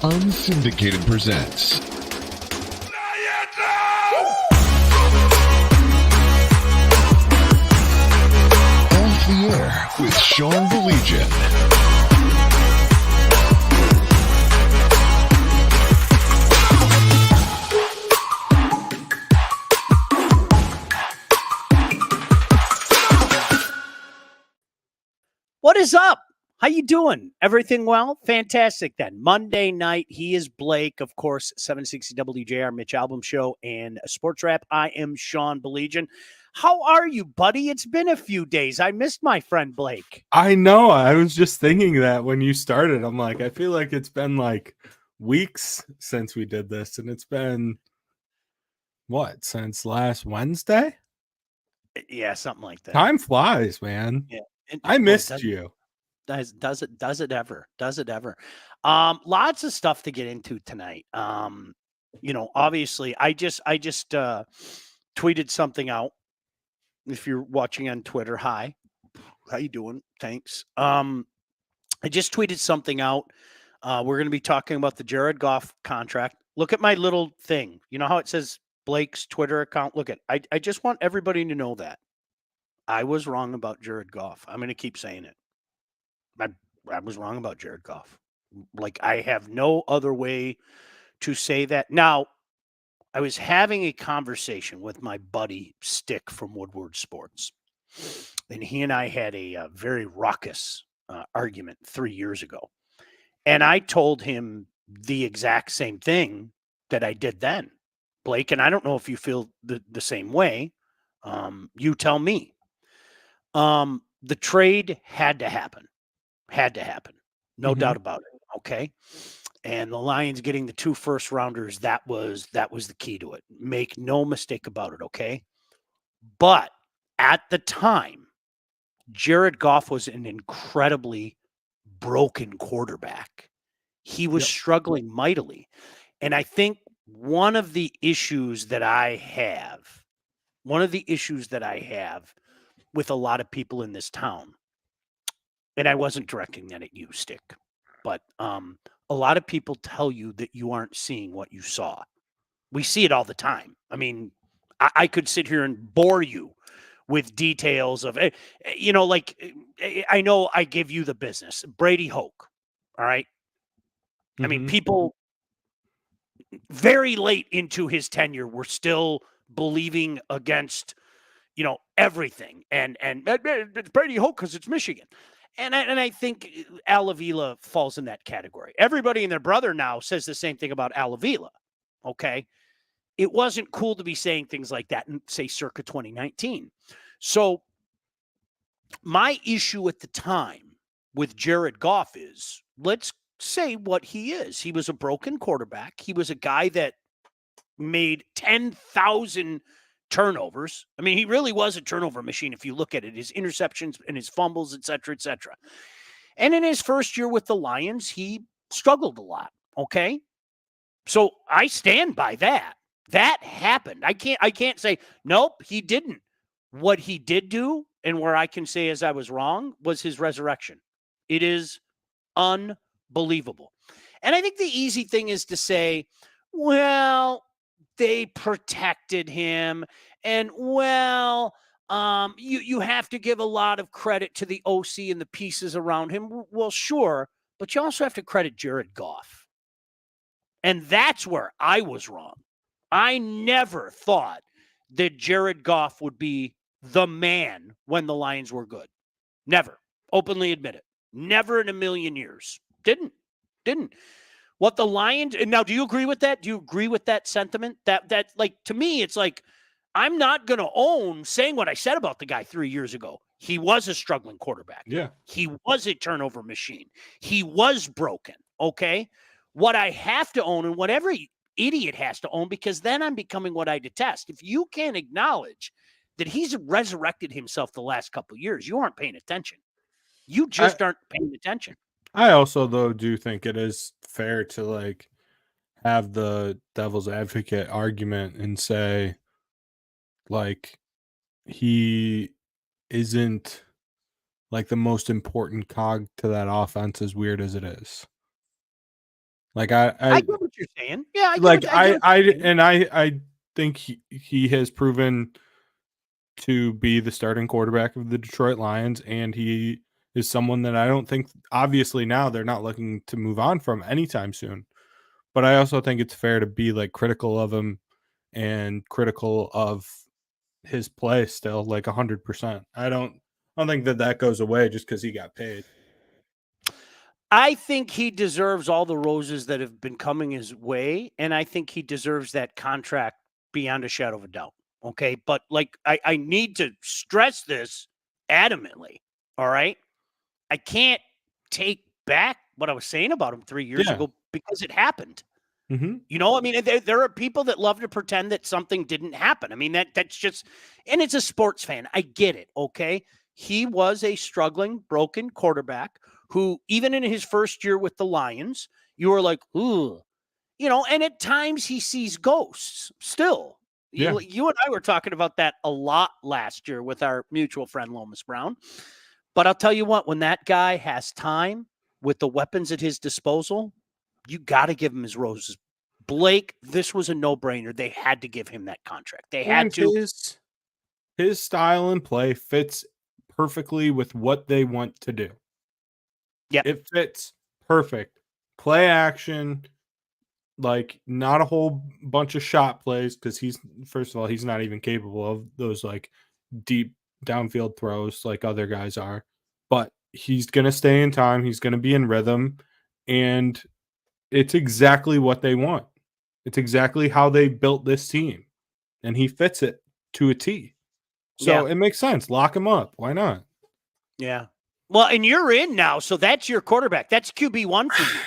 Unsyndicated presents Off the Air with Sean Baligian. What is up? How you doing? Everything well? Fantastic then. Monday night, he is Blake, of course, 760 WJR, Mitch Album Show, and Sports Rap. I am Sean Baligian. How are you, buddy? It's been a few days. I missed my friend Blake. I know. I was just thinking that when you started. I'm like, I feel like it's been like weeks since we did this, and it's been what, since last Wednesday? Yeah, something like that. Time flies, man. Yeah. I missed you. Does it ever? Lots of stuff to get into tonight. Obviously I just tweeted something out. If you're watching on Twitter, hi. How you doing? Thanks. I just tweeted something out. We're going to be talking about the Jared Goff contract. Look at my little thing. You know how it says Blake's Twitter account? Look at I just want everybody to know that I was wrong about Jared Goff. I'm going to keep saying it. I was wrong about Jared Goff. Like, I have no other way to say that. Now, I was having a conversation with my buddy Stick from Woodward Sports, and he and I had a very raucous argument 3 years ago. And I told him the exact same thing that I did then, Blake, and I don't know if you feel the same way. You tell me. The trade had to happen. No doubt about it. Okay. And the Lions getting the 2 first-rounders, that was the key to it. Make no mistake about it. Okay. But at the time, Jared Goff was an incredibly broken quarterback. He was struggling mightily. And I think one of the issues that I have with a lot of people in this town, and I wasn't directing that at you, Stick, but a lot of people tell you that you aren't seeing what you saw. We see it all the time. I mean, I could sit here and bore you with details of, I know I give you the business. Brady Hoke, all right? I mean, people very late into his tenure were still believing against, everything. And it's Brady Hoke because it's Michigan. And I think Al Avila falls in that category. Everybody and their brother now says the same thing about Al Avila, okay? It wasn't cool to be saying things like that in, say, circa 2019. So my issue at the time with Jared Goff is, let's say what he is. He was a broken quarterback. He was a guy that made 10,000 turnovers. I mean, he really was a turnover machine if you look at it, his interceptions and his fumbles, et cetera, et cetera. And in his first year with the Lions, he struggled a lot, okay? So I stand by that. That happened. I can't say, nope, he didn't. What he did do, and where I can say as I was wrong, was his resurrection. It is unbelievable. And I think the easy thing is to say, well, they protected him. And, well, you have to give a lot of credit to the OC and the pieces around him. Well, sure, but you also have to credit Jared Goff. And that's where I was wrong. I never thought that Jared Goff would be the man when the Lions were good. Never. Openly admit it. Never in a million years. Didn't. What the Lions, and now do you agree with that? Do you agree with that sentiment? That like, to me, it's like, I'm not going to own saying what I said about the guy 3 years ago. He was a struggling quarterback. Yeah. He was a turnover machine. He was broken. Okay. What I have to own, and what every idiot has to own, because then I'm becoming what I detest. If you can't acknowledge that he's resurrected himself the last couple of years, you aren't paying attention. You just aren't paying attention. I also, though, do think it is fair to like have the devil's advocate argument and say, like, he isn't like the most important cog to that offense, as weird as it is. Like I get what you're saying. Yeah, I get like what, I get what you're saying. I think he has proven to be the starting quarterback of the Detroit Lions, and he is someone that I don't think, obviously now they're not looking to move on from anytime soon. But I also think it's fair to be like critical of him and critical of his play still, like 100%. I don't think that goes away just because he got paid. I think he deserves all the roses that have been coming his way, and I think he deserves that contract beyond a shadow of a doubt. Okay, but like I need to stress this adamantly. All right, I can't take back what I was saying about him 3 years Yeah. ago because it happened. Mm-hmm. You know, I mean, there are people that love to pretend that something didn't happen. I mean, that's just, and it's a sports fan. I get it. Okay. He was a struggling, broken quarterback who, even in his first year with the Lions, you were like, ooh, you know, and at times he sees ghosts still. Yeah. You and I were talking about that a lot last year with our mutual friend, Lomas Brown. But I'll tell you what, when that guy has time with the weapons at his disposal, you got to give him his roses. Blake, this was a no-brainer. They had to give him that contract. They had And to. his style and play fits perfectly with what they want to do. Yeah. It fits perfect. Play action, like not a whole bunch of shot plays, because first of all, he's not even capable of those like deep downfield throws like other guys are. But he's gonna stay in time, he's gonna be in rhythm, and it's exactly what they want. It's exactly how they built this team, and he fits it to a T. So Yeah. it makes sense. Lock him up. Why not? Yeah. Well, and you're in now, so that's your quarterback. That's QB1 for you.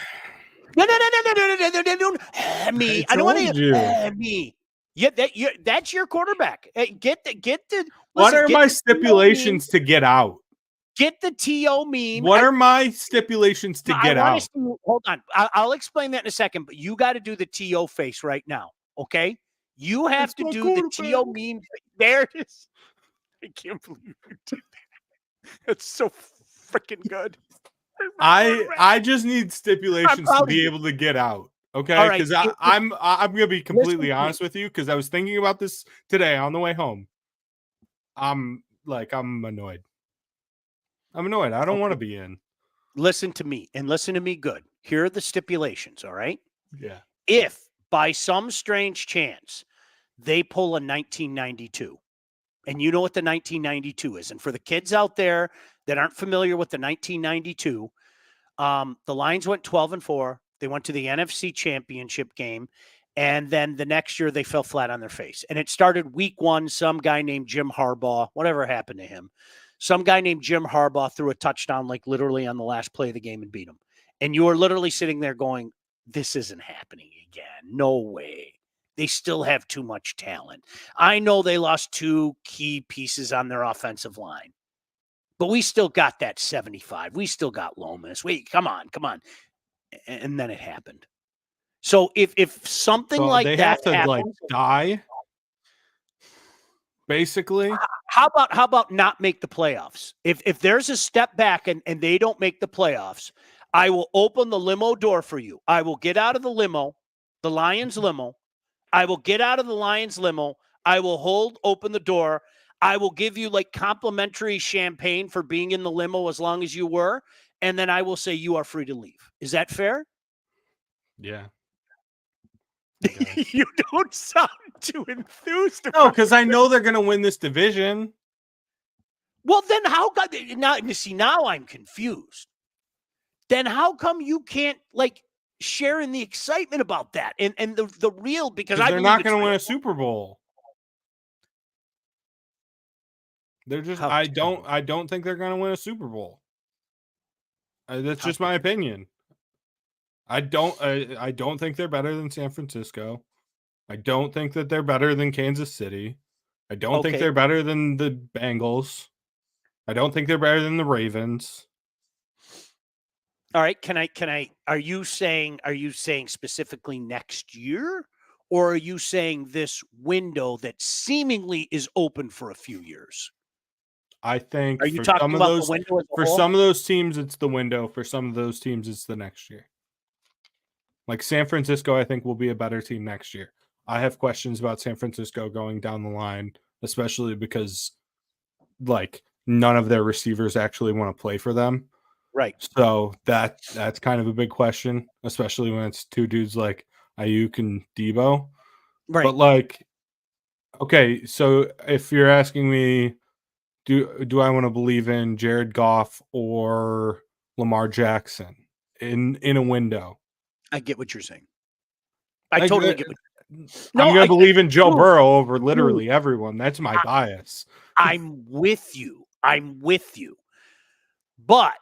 No. Me. I don't want told you. to. Me. Yeah, that's your quarterback. Hey, get the. What Listen, are get my the TO meme. stipulations to get out? Get the TO meme. What are my stipulations to No, I get want out? to see. Hold on. I'll explain that in a second, but you got to do the TO face right now. Okay. You have It's to my do the TO quarterback. meme. There it is. I can't believe you did that. That's so freaking good. I just need I'm stipulations to proud of be you. able to get out. All Okay, right. because I'm gonna be completely Listen to me. honest with you, because I was thinking about this today on the way home. I'm annoyed. I'm annoyed. I don't want to Okay. be in. Listen to me and listen to me good. Here are the stipulations. All right. Yeah. If by some strange chance they pull a 1992, and you know what the 1992 is, and for the kids out there that aren't familiar with the 1992, the Lions went 12-4. They went to the NFC Championship game, and then the next year they fell flat on their face. And it started week 1. Some guy named Jim Harbaugh, whatever happened to him, some guy named Jim Harbaugh threw a touchdown like literally on the last play of the game and beat them. And you are literally sitting there going, "This isn't happening again. No way." They still have too much talent. I know they lost 2 key pieces on their offensive line, but we still got that 75. We still got Lomas. Come on. And then it happened. So if something So like they that have to like happens, die, basically. how about not make the playoffs? If there's a step back and they don't make the playoffs, I will open the limo door for you. I will get out of the limo, the Lions limo. I will get out of the Lions limo. I will open the door. I will give you like complimentary champagne for being in the limo as long as you were. And then I will say you are free to leave. Is that fair? Yeah. You don't sound too enthused No, about because I know they're gonna win this division. Well, then how come now? See, now I'm confused. Then how come you can't like share in the excitement about that and the real because I They're believe not it's gonna win real. a Super Bowl. They're just How I dare you. don't think they're gonna win a Super Bowl. That's How just my dare opinion. I don't think they're better than San Francisco. I don't think that they're better than Kansas City. I don't think Okay. they're better than the Bengals. I don't think they're better than the Ravens. All right. Can I are you saying specifically next year? Or are you saying this window that seemingly is open for a few years? I think Are you talking about the window as a for whole? some of those teams it's the window, for some of those teams it's the next year. Like San Francisco, I think will be a better team next year. I have questions about San Francisco going down the line, especially because like none of their receivers actually want to play for them. Right. So that's kind of a big question, especially when it's two dudes like Ayuk and Debo. Right. But like, okay, so if you're asking me, do I want to believe in Jared Goff or Lamar Jackson in a window? I get what you're saying. I Like, totally get what I'm gonna believe in Joe dude, Burrow over literally everyone. That's my bias. I'm with you. I'm with you. But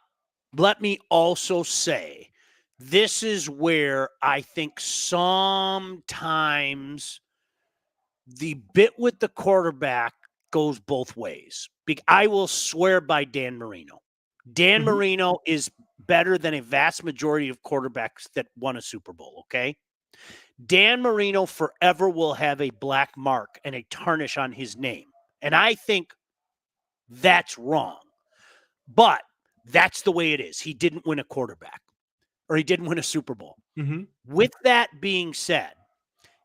let me also say, this is where I think sometimes the bit with the quarterback goes both ways. I will swear by Dan Marino. Dan Marino is better than a vast majority of quarterbacks that won a Super Bowl, okay? Dan Marino forever will have a black mark and a tarnish on his name. And I think that's wrong. But that's the way it is. He didn't win a quarterback or he didn't win a Super Bowl. Mm-hmm. With that being said,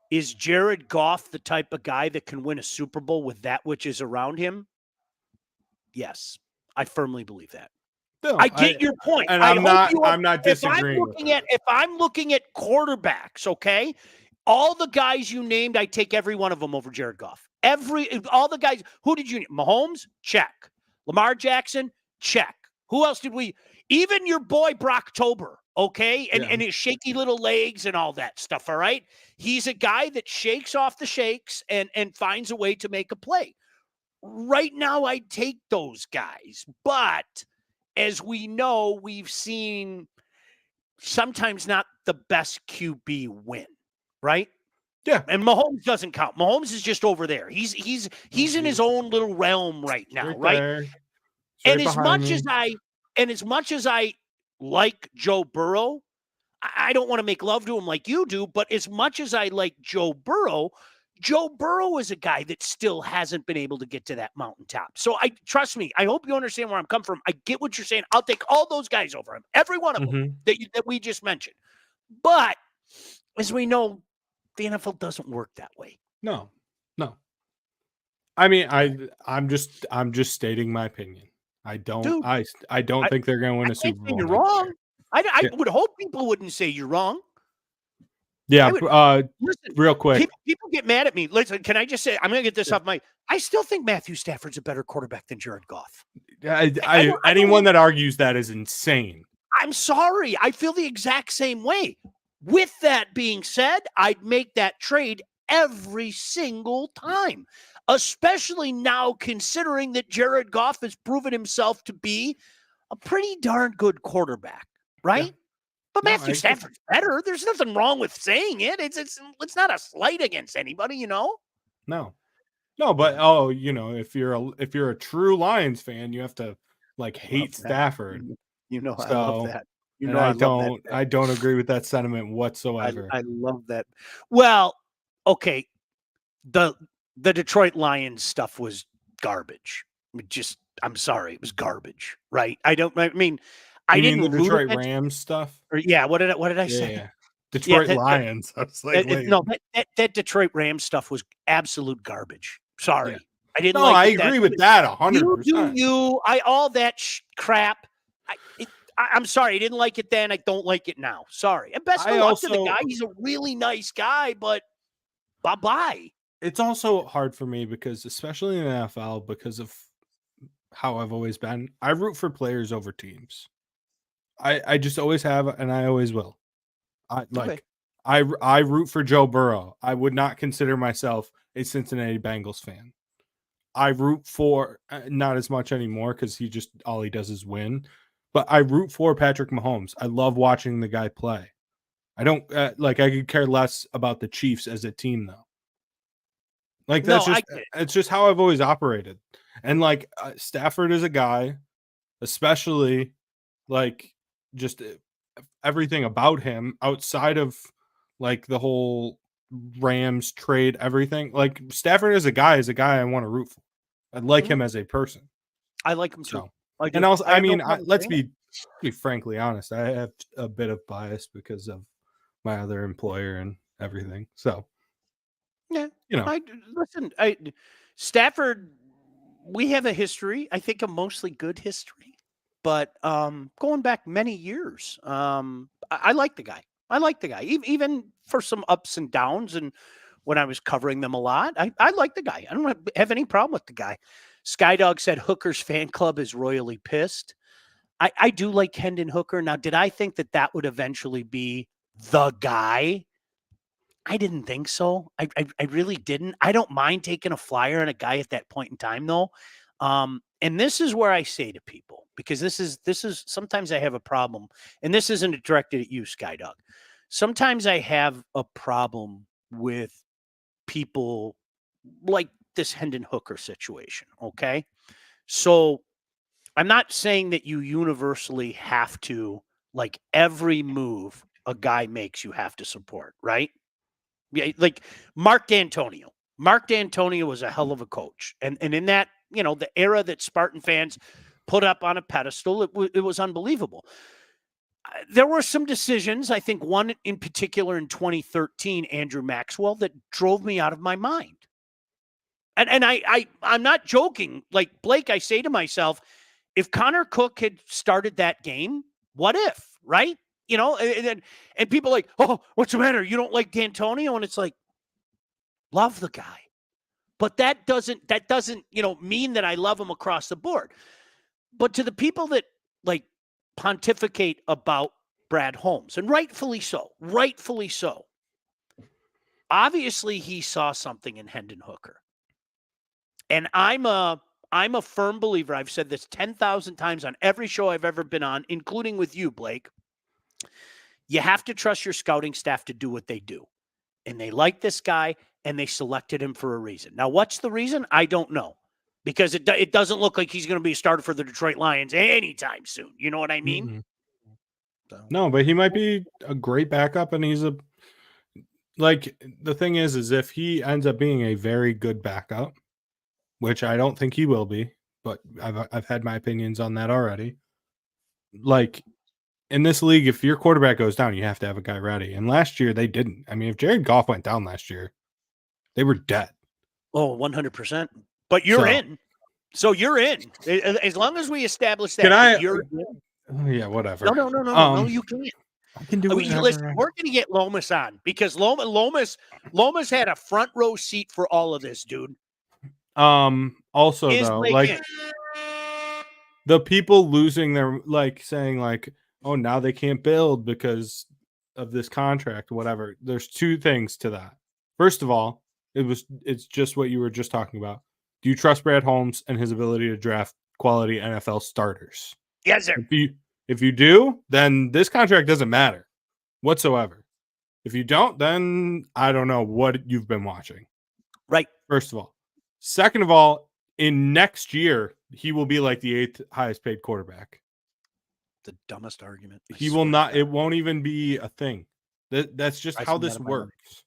is Jared Goff the type of guy that can win a Super Bowl with that which is around him? Yes, I firmly believe that. No, I get your point. And I'm not disagreeing. If I'm looking at quarterbacks, okay, all the guys you named, I take every one of them over Jared Goff. All the guys. Who did you name? Mahomes? Check. Lamar Jackson? Check. Who else did we? Even your boy Brocktober, okay, and his shaky little legs and all that stuff. All right, he's a guy that shakes off the shakes and finds a way to make a play. Right now, I'd take those guys, but as we know, we've seen sometimes not the best QB win, right? Yeah. And Mahomes doesn't count. Mahomes is just over there. He's in his own little realm right now, right? And as much as I like Joe Burrow, I don't want to make love to him like you do, but as much as I like Joe Burrow is a guy that still hasn't been able to get to that mountaintop. So trust me, I hope you understand where I'm coming from. I get what you're saying. I'll take all those guys over him, every one of them that we just mentioned. But as we know, the NFL doesn't work that way. No. I mean, I'm just stating my opinion. I don't think they're going to win a Super Bowl. You're wrong. I would hope people wouldn't say you're wrong. Yeah. Listen, real quick. People get mad at me. Listen, can I just say, I'm going to get this off my. I still think Matthew Stafford's a better quarterback than Jared Goff. Anyone that argues that is insane. I'm sorry. I feel the exact same way. With that being said, I'd make that trade every single time, especially now considering that Jared Goff has proven himself to be a pretty darn good quarterback, right? Yeah. But Matthew Stafford's better. There's nothing wrong with saying it. It's not a slight against anybody, you know? No, but if you're a true Lions fan, you have to hate Stafford. You know, I love that. You know, I don't agree with that sentiment whatsoever. I love that. Well, okay. The Detroit Lions stuff was garbage. I'm sorry, it was garbage, right? I mean, I didn't the Detroit Rams stuff. What did I say? Yeah. Detroit Lions. I was like, no, that Detroit Rams stuff was absolute garbage. Sorry, yeah. I didn't. No, I agree with that 100%. All that crap. I'm sorry, I didn't like it then. I don't like it now. Sorry. And best of luck to the guy. He's a really nice guy, but bye-bye. It's also hard for me because, especially in the NFL, because of how I've always been, I root for players over teams. I just always have, and I always will. I root for Joe Burrow. I would not consider myself a Cincinnati Bengals fan. I root for, not as much anymore because all he does is win. But I root for Patrick Mahomes. I love watching the guy play. I don't I could care less about the Chiefs as a team though. It's just how I've always operated. And Stafford is a guy, especially just everything about him outside of the whole Rams trade, everything. Stafford is a guy I want to root for. I like him as a person. I like him too. And also, let's be frankly honest. I have a bit of bias because of my other employer and everything. So, Yeah. you know, Listen, Stafford, we have a history, I think a mostly good history, but going back many years, I like the guy. I like the guy, even for some ups and downs. And when I was covering them a lot, I like the guy. I don't have any problem with the guy. Skydog said Hooker's fan club is royally pissed. I do like Hendon Hooker. Now, did I think that that would eventually be the guy? I didn't think so. I really didn't. I don't mind taking a flyer on a guy at that point in time, though. And this is where I say to people, because this is sometimes I have a problem, and this isn't directed at you, Skydog. Sometimes I have a problem with people like this Hendon Hooker situation. Okay. So I'm not saying that you universally have to, like, every move a guy makes, you have to support, right? Yeah, like Mark D'Antonio. Mark D'Antonio was a hell of a coach. And in that, the era that Spartan fans put up on a pedestal, it was unbelievable. There were some decisions, I think one in particular in 2013, Andrew Maxwell, that drove me out of my mind. And I'm not joking. Like, Blake, I say to myself, if Connor Cook had started that game, what if, right? And people are like, oh, what's the matter? You don't like D'Antonio? And it's like, love the guy. But that doesn't, mean that I love him across the board. But to the people that like pontificate about Brad Holmes, and rightfully so, obviously he saw something in Hendon Hooker. And I'm a firm believer. I've said this 10,000 times on every show I've ever been on, including with you, Blake. You have to trust your scouting staff to do what they do. And they like this guy, and they selected him for a reason. Now, what's the reason? I don't know. Because it doesn't look like he's going to be a starter for the Detroit Lions anytime soon. You know what I mean? Mm-mm. So. No, but he might be a great backup, and he's the thing is if he ends up being a very good backup, which I don't think he will be, but I've had my opinions on that already. Like, in this league, if your quarterback goes down, you have to have a guy ready. And last year they didn't. I mean, if Jared Goff went down last year, they were dead. Oh, 100%. But you're in. So you're in. As long as we establish that, you're in. Oh, yeah, whatever. No, you can't. I can do it. Listen, we're going to get Lomas on, because Lomas had a front row seat for all of this, dude. Also, though, like, the people losing their, like, saying, like, oh, now they can't build because of this contract, whatever. There's two things to that. First of all, it's just what you were just talking about. Do you trust Brad Holmes and his ability to draft quality NFL starters? Yes, sir. If you do, then this contract doesn't matter whatsoever. If you don't, then I don't know what you've been watching. Right. First of all. Second of all, in next year, he will be like the 8th highest paid quarterback. The dumbest argument. He will not. It won't even be a thing. That's just how this works.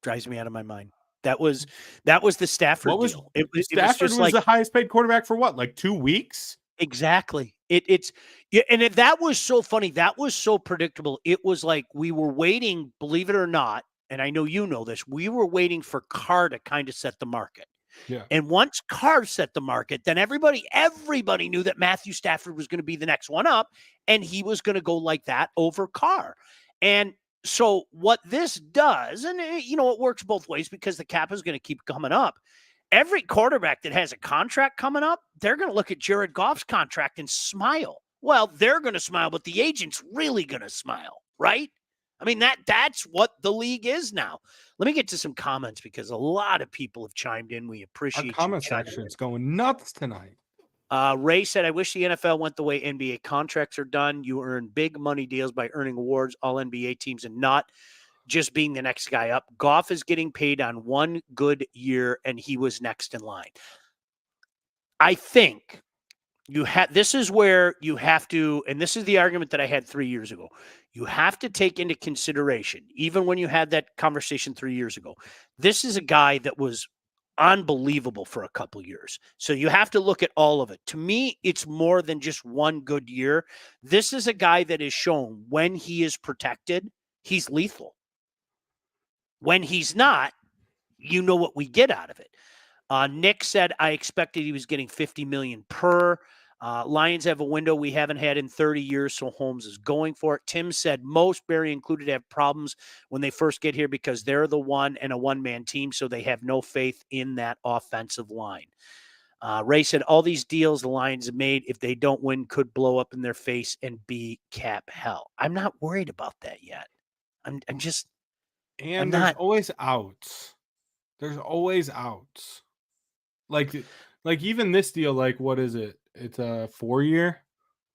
Drives me out of my mind. That was the Stafford deal. Stafford was the highest paid quarterback for what, like 2 weeks? Exactly. That was so funny. That was so predictable. It was like we were waiting, believe it or not, and I know you know this, we were waiting for Carr to kind of set the market. Yeah. And once Carr set the market, then everybody knew that Matthew Stafford was going to be the next one up, and he was going to go like that over Carr. And so what this does, and it works both ways, because the cap is going to keep coming up. Every quarterback that has a contract coming up, they're going to look at Jared Goff's contract and smile. Well, they're going to smile, but the agent's really going to smile, right? I mean, that's what the league is now. Let me get to some comments, because a lot of people have chimed in. We appreciate our comment section is going nuts tonight. Ray said, I wish the NFL went the way NBA contracts are done. You earn big money deals by earning awards, all NBA teams, and not just being the next guy up. Goff is getting paid on one good year, and he was next in line. I think this is where you have to, and this is the argument that I had 3 years ago. You have to take into consideration, even when you had that conversation 3 years ago, this is a guy that was unbelievable for a couple years. So you have to look at all of it. To me, it's more than just one good year. This is a guy that is shown when he is protected, he's lethal. When he's not, you know what we get out of it. Nick said, I expected he was getting $50 million per. Lions have a window we haven't had in 30 years, so Holmes is going for it. Tim said most, Barry included, have problems when they first get here because they're the one and a one-man team, so they have no faith in that offensive line. Ray said all these deals the Lions have made, if they don't win, could blow up in their face and be cap hell. I'm not worried about that yet. I'm just And I'm there's not. always outs. There's always outs. Like even this deal, like what is it? It's a 4-year.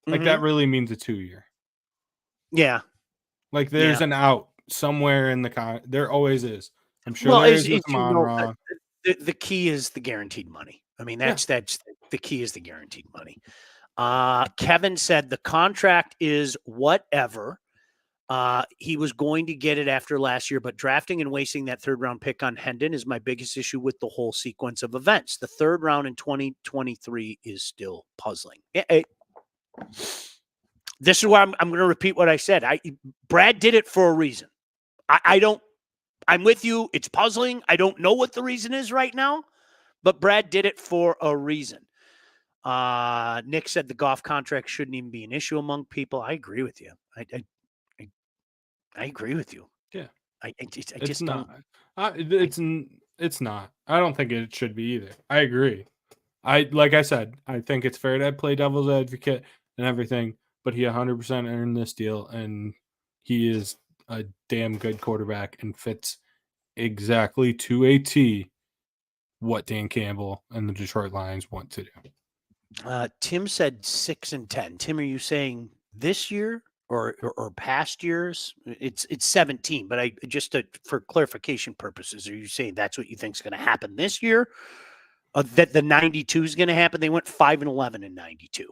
Like that really means a 2-year. Yeah. Like there's an out somewhere in the there always is. I'm sure Well, there as is with you know, Monra. the key is the guaranteed money. I mean, that's the key is the guaranteed money. Kevin said the contract is whatever. He was going to get it after last year, but drafting and wasting that third round pick on Hendon is my biggest issue with the whole sequence of events. The third round in 2023 is still puzzling. This is where I'm going to repeat what I said. Brad did it for a reason. I'm with you. It's puzzling. I don't know what the reason is right now, but Brad did it for a reason. Nick said the Goff contract shouldn't even be an issue among people. I agree with you. I agree with you. Yeah. I It's just not. don't. It's not. I don't think it should be either. I agree. Like I said, I think it's fair to play devil's advocate and everything, but he 100% earned this deal, and he is a damn good quarterback and fits exactly to a T what Dan Campbell and the Detroit Lions want to do. Tim said 6-10. Tim, are you saying this year or past years? It's 17, but for clarification purposes, are you saying that's what you think is going to happen this year? That the 92 is going to happen? They went 5-11 in 92.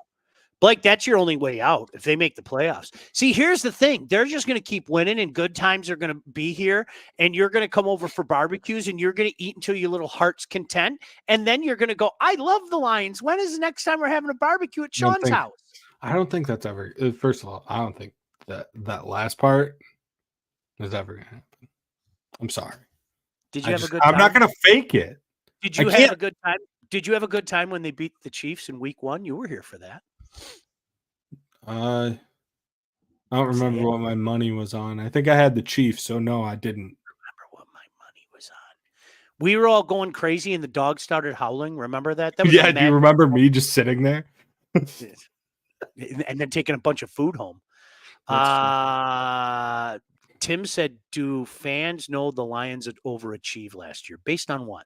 Blake, that's your only way out if they make the playoffs. See, here's the thing. They're just going to keep winning, and good times are going to be here, and you're going to come over for barbecues, and you're going to eat until your little heart's content, and then you're going to go, I love the Lions. When is the next time we're having a barbecue at Sean's house? I don't think that's ever – first of all, I don't think that last part is ever going to happen. I'm sorry. Did you have a good time? I'm not going to fake it. Did you have a good time? Did you have a good time when they beat the Chiefs in week 1? You were here for that. I don't remember what my money was on. I think I had the Chiefs, so no, I didn't remember what my money was on. We were all going crazy, and the dog started howling. Remember that? That was do you remember me just sitting there? And then taking a bunch of food home. Tim said, do fans know the Lions had overachieved last year? Based on what?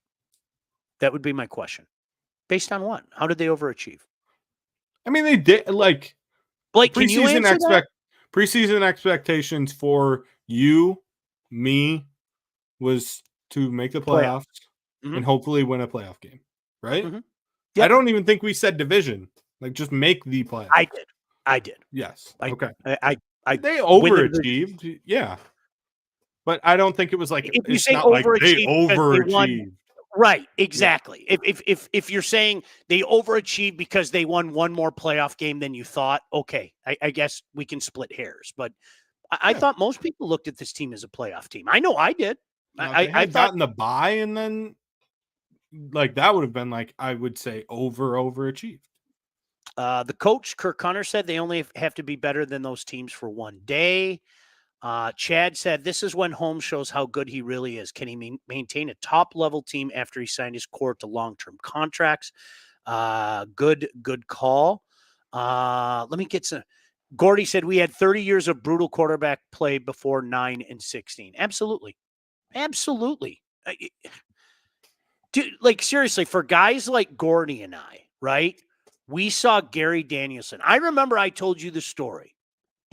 That would be my question. Based on what? How did they overachieve? I mean, they did, like, Blake, can you answer that? Preseason expectations for you, me, was to make the playoffs and hopefully win a playoff game, right? Yep. I don't even think we said division. Like, just make the playoffs. I did. Yes. They overachieved. Yeah. But I don't think it was like if you say overachieved. Right, exactly. Yeah. If you're saying they overachieved because they won one more playoff game than you thought, okay, I guess we can split hairs. But I thought most people looked at this team as a playoff team. I know I did. I thought gotten the bye, and then like that would have been like I would say overachieved. The coach Kirk Hunter said they only have to be better than those teams for one day. Chad said, this is when Holmes shows how good he really is. Can he maintain a top-level team after he signed his core to long-term contracts? Good call. Let me get some. Gordy said, we had 30 years of brutal quarterback play before 9 and 16. Absolutely. Dude, like, seriously, for guys like Gordy and I, right, we saw Gary Danielson. I remember I told you the story.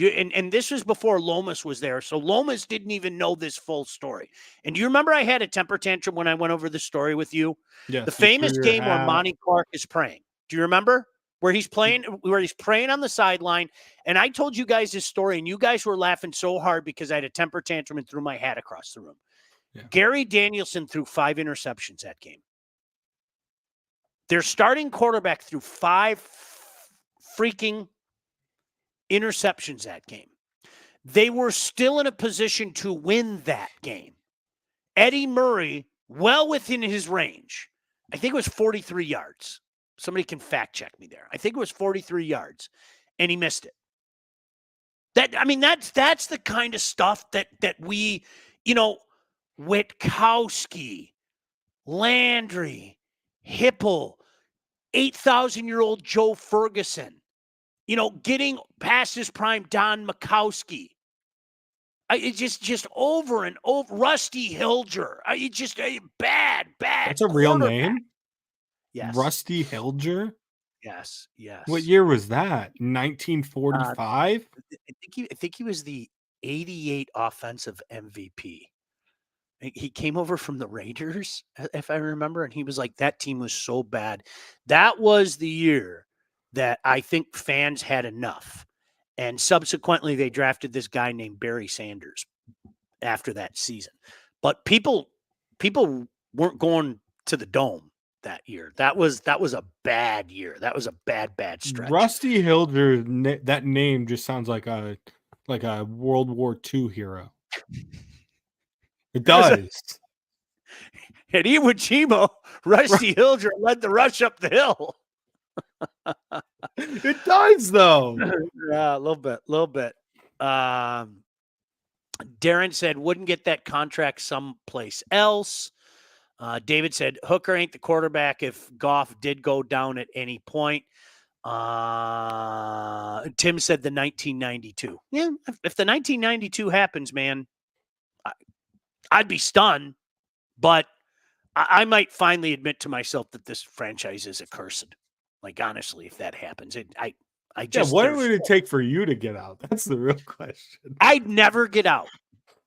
And this was before Lomas was there. So Lomas didn't even know this full story. And do you remember I had a temper tantrum when I went over the story with you? Yes, the famous game where Monty Clark is praying. Do you remember? Where he's praying on the sideline. And I told you guys this story, and you guys were laughing so hard because I had a temper tantrum and threw my hat across the room. Yeah. Gary Danielson threw 5 interceptions that game. Their starting quarterback threw 5 freaking interceptions that game. they were still in a position to win that game. Eddie Murray, well within his range. I think it was 43 yards. Somebody can fact check me there. I think it was 43 yards, and he missed it. That's the kind of stuff that we, Witkowski, Landry, Hipple, 8,000-year-old Joe Ferguson, getting past his prime Don Makowski. It's just over and over. Rusty Hilger. It's just a bad. That's a real name? Yes. Rusty Hilger? Yes. What year was that? 1945? I think he was the 88 offensive MVP. He came over from the Raiders, if I remember, and he was like, that team was so bad. That was the year that I think fans had enough. And subsequently, they drafted this guy named Barry Sanders after that season. But people weren't going to the Dome that year. That was a bad year. That was a bad stretch. Rusty Hilger, that name just sounds like a World War II hero. It does. At Iwo Jima, Rusty Hilger led the rush up the hill. It does, though. Yeah, a little bit. Darren said, wouldn't get that contract someplace else. David said, Hooker ain't the quarterback if Goff did go down at any point. Tim said the 1992. Yeah, if the 1992 happens, man, I'd be stunned, but I might finally admit to myself that this franchise is accursed. Like, honestly, if that happens, what would it take for you to get out? That's the real question. I'd never get out,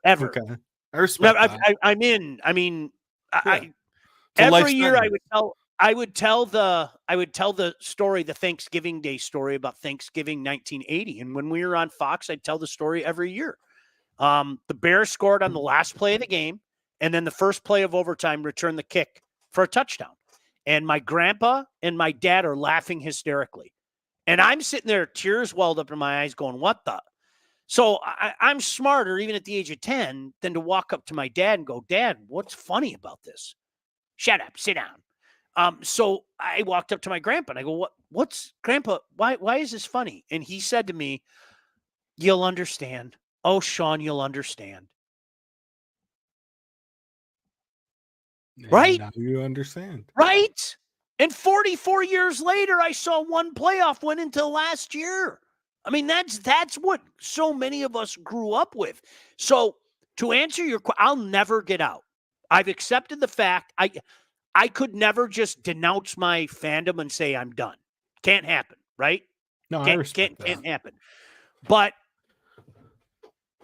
ever. Okay. I respect that. I'm in. I mean, every year I would tell the story, the Thanksgiving Day story about Thanksgiving 1980. And when we were on Fox, I'd tell the story every year. The Bears scored on the last play of the game, and then the first play of overtime returned the kick for a touchdown. And my grandpa and my dad are laughing hysterically. And I'm sitting there, tears welled up in my eyes going, what the? So I'm smarter, even at the age of 10, than to walk up to my dad and go, Dad, what's funny about this? Shut up, sit down. So I walked up to my grandpa and I go, what's Grandpa? Why is this funny? And he said to me, you'll understand. Oh, Sean, you'll understand. Right? Now you understand. Right? And 44 years later, I saw one playoff win until last year. I mean, that's what so many of us grew up with. So to answer your question, I'll never get out. I've accepted the fact I could never just denounce my fandom and say I'm done. Can't happen, right? No, I respect that. Can't happen. But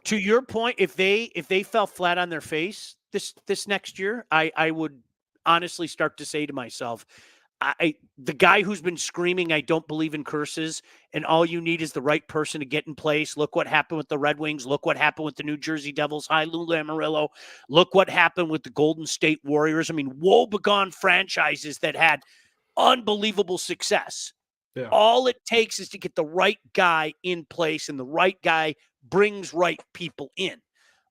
to your point, if they fell flat on their face this next year, I would honestly start to say to myself, the guy who's been screaming, I don't believe in curses, and all you need is the right person to get in place. Look what happened with the Red Wings. Look what happened with the New Jersey Devils. Hi, Lou Lamoriello. Look what happened with the Golden State Warriors. I mean, woebegone franchises that had unbelievable success. Yeah. All it takes is to get the right guy in place, and the right guy brings right people in.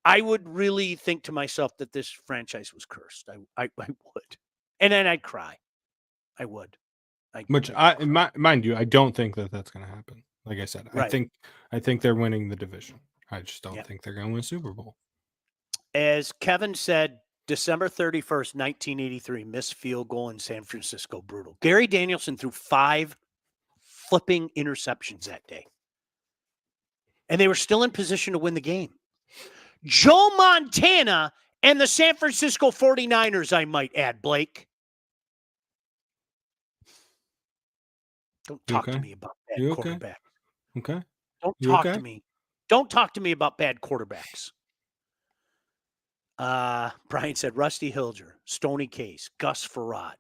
I would really think to myself that this franchise was cursed. I would. And then I'd cry. I would. Mind you, I don't think that that's going to happen. Like I said, right. I think they're winning the division. I just don't think they're going to win a Super Bowl. As Kevin said, December 31st, 1983, missed field goal in San Francisco, brutal. Gary Danielson threw 5 flipping interceptions that day. And they were still in position to win the game. Joe Montana and the San Francisco 49ers, I might add, Blake. Don't talk to me about bad quarterback. Okay. Don't talk to me. Don't talk to me about bad quarterbacks. Brian said Rusty Hilger, Stoney Case, Gus Farad,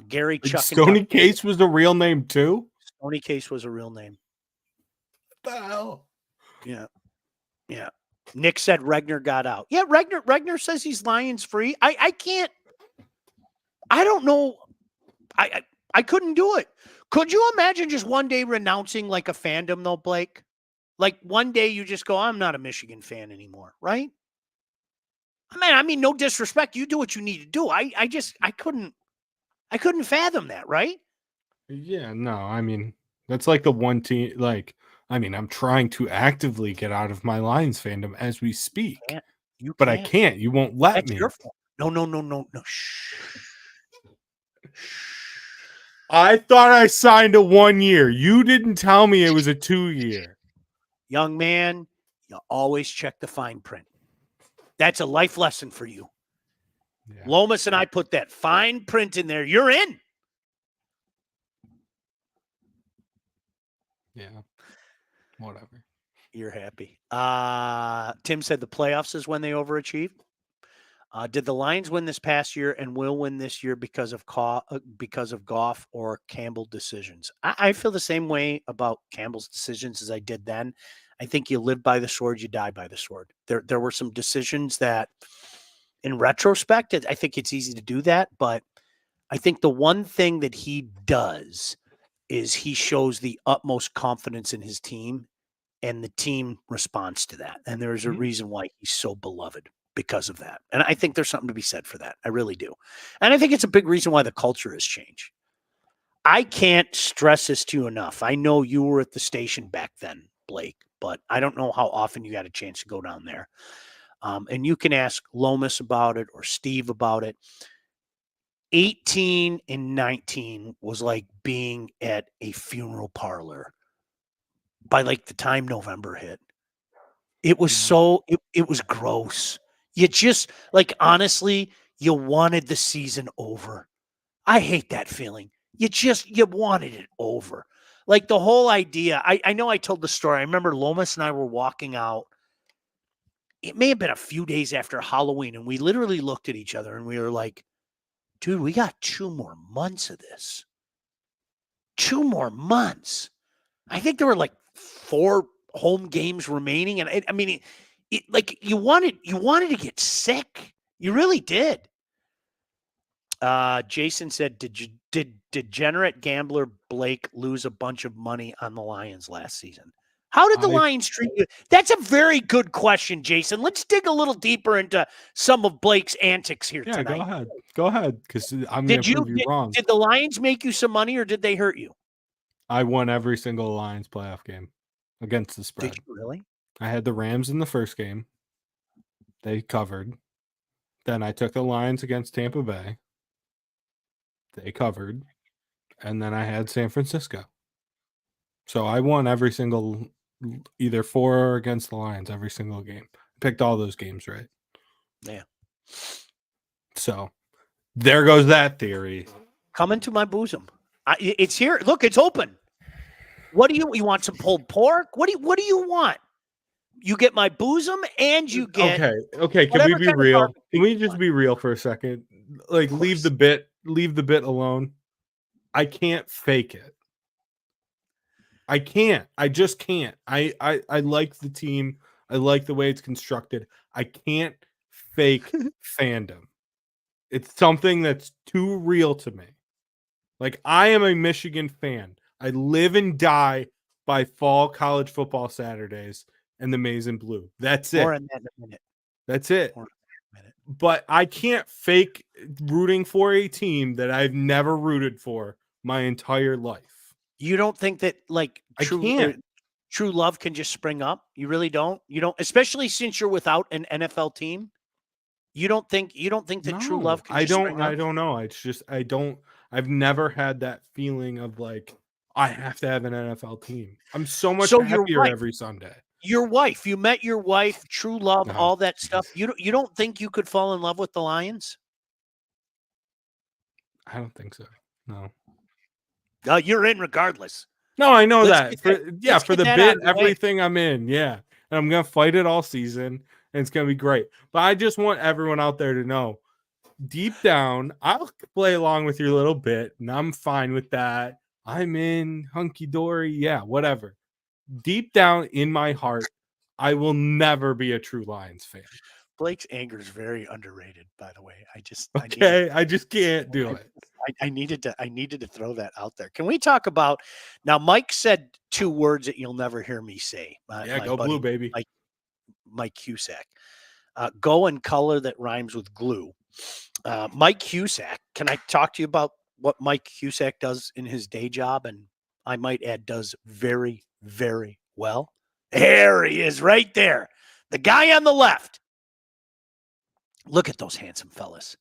Gary Chuck. Stoney Case was a real name too? Stoney Case was a real name. What the hell? Yeah. Yeah. Nick said Regner got out. Yeah, Regner says he's Lions free. I can't. I don't know. I couldn't do it. Could you imagine just one day renouncing like a fandom though, Blake? Like one day you just go, I'm not a Michigan fan anymore, right? I mean, no disrespect. You do what you need to do. I couldn't fathom that, right? Yeah, no, I mean, that's like the one team. Like, I mean, I'm trying to actively get out of my Lions fandom as we speak, Can't. You but I can't. can't. You won't let That's me. your fault. No. Shh. I thought I signed a 1 year. You didn't tell me it was a 2-year. Young man, you always check the fine print. That's a life lesson for you. Yeah. Lomas and I put that fine print in there. You're in. Yeah. Whatever. You're happy. Tim said the playoffs is when they overachieve. Did the Lions win this past year and will win this year because of Goff or Campbell decisions? I feel the same way about Campbell's decisions as I did then. I think you live by the sword, you die by the sword. There were some decisions that, in retrospect, I think it's easy to do that, but I think the one thing that he does is he shows the utmost confidence in his team, and the team responds to that. And there's a reason why he's so beloved because of that. And I think there's something to be said for that. I really do. And I think it's a big reason why the culture has changed. I can't stress this to you enough. I know you were at the station back then, Blake, but I don't know how often you got a chance to go down there. And you can ask Lomas about it or Steve about it. 18 and 19 was like being at a funeral parlor by like the time November hit. It was it was gross. You just like, honestly, you wanted the season over. I hate that feeling. You wanted it over. Like the whole idea. I know I told the story. I remember Lomas and I were walking out. It may have been a few days after Halloween, and we literally looked at each other and we were like, dude, we got 2 more months of this. 2 more months. I think there were like 4 home games remaining, and I mean, like you wanted to get sick. You really did. Jason said, did degenerate gambler Blake lose a bunch of money on the Lions last season? How did the Lions treat you? That's a very good question, Jason. Let's dig a little deeper into some of Blake's antics here tonight. Go ahead, because I'm going to prove you wrong. Did the Lions make you some money, or did they hurt you? I won every single Lions playoff game against the spread. Did you really? I had the Rams in the first game. They covered. Then I took the Lions against Tampa Bay. They covered. And then I had San Francisco. So I won every single, either for or against the Lions, every single game. Picked all those games right. Yeah. So there goes that theory. Come into my bosom. It's here. Look, it's open. What do you want? Some pulled pork? What do you want? You get my bosom, and you get okay. Can we be real? Can we just be real for a second? Like, leave the bit alone. I can't fake it. I can't. I just can't. I like the team. I like the way it's constructed. I can't fake fandom. It's something that's too real to me. Like, I am a Michigan fan. I live and die by fall college football Saturdays and the maize and blue. That's it. More on that in a minute. That's it. But I can't fake rooting for a team that I've never rooted for my entire life. You don't think that, like, true love can just spring up? You really don't? You don't, especially since you're without an NFL team? You don't think that true love can just spring up? I don't know. It's just I've never had that feeling of like I have to have an NFL team. I'm so much happier every Sunday. Your wife, you met your wife, true love, all that stuff. You don't think you could fall in love with the Lions? I don't think so. No. You're in regardless. No, I know that. For the bit, everything I'm in. Yeah. And I'm going to fight it all season, and it's going to be great. But I just want everyone out there to know, deep down, I'll play along with your little bit, and I'm fine with that. I'm in hunky-dory. Yeah, whatever. Deep down in my heart, I will never be a true Lions fan. Blake's anger is very underrated, by the way. I just I just can't do it. I needed to throw that out there. Can we talk about now? Mike said two words that you'll never hear me say. Yeah, My go buddy, blue, baby. Mike Cusack. Go in color that rhymes with glue. Mike Cusack. Can I talk to you about what Mike Cusack does in his day job? And I might add, does very, very well. There he is, right there. The guy on the left. Look at those handsome fellas.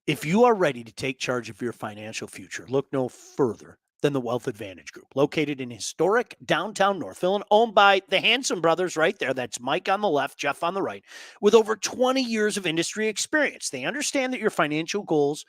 If you are ready to take charge of your financial future, look no further than the Wealth Advantage Group, located in historic downtown Northville and owned by the Hanson brothers right there. That's Mike on the left, Jeff on the right, with over 20 years of industry experience. They understand that your financial goals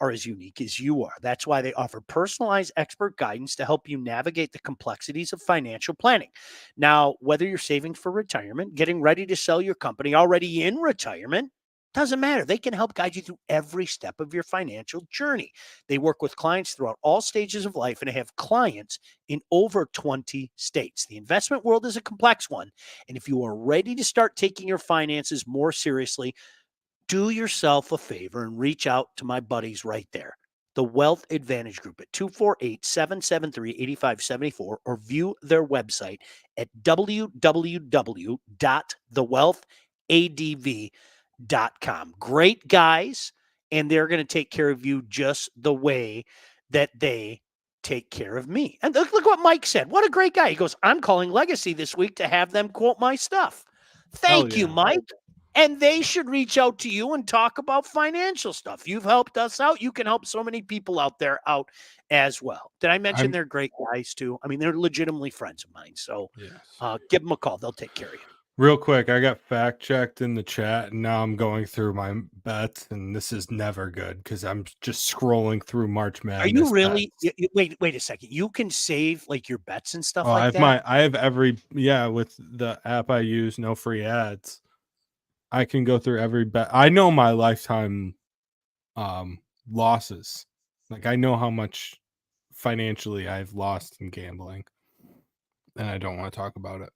are as unique as you are. That's why they offer personalized expert guidance to help you navigate the complexities of financial planning. Now, whether you're saving for retirement, getting ready to sell your company, already in retirement, doesn't matter. They can help guide you through every step of your financial journey. They work with clients throughout all stages of life and they have clients in over 20 states. The investment world is a complex one. And if you are ready to start taking your finances more seriously, do yourself a favor and reach out to my buddies right there, the Wealth Advantage Group at 248-773-8574, or view their website at www.thewealthadv.com. Great guys, and they're going to take care of you just the way that they take care of me. And look what Mike said. What a great guy. He goes, I'm calling Legacy this week to have them quote my stuff. Thank you, Mike. And they should reach out to you and talk about financial stuff. You've helped us out. You can help so many people out there out as well. Did I mention they're great guys too? I mean, they're legitimately friends of mine. So give them a call. They'll take care of you. Real quick, I got fact checked in the chat, and now I'm going through my bets, and this is never good because I'm just scrolling through March Madness. Are you really? Wait a second. You can save like your bets and stuff like that? I have every with the app I use, no free ads. I can go through every bet. I know my lifetime losses. Like I know how much financially I've lost in gambling, and I don't want to talk about it.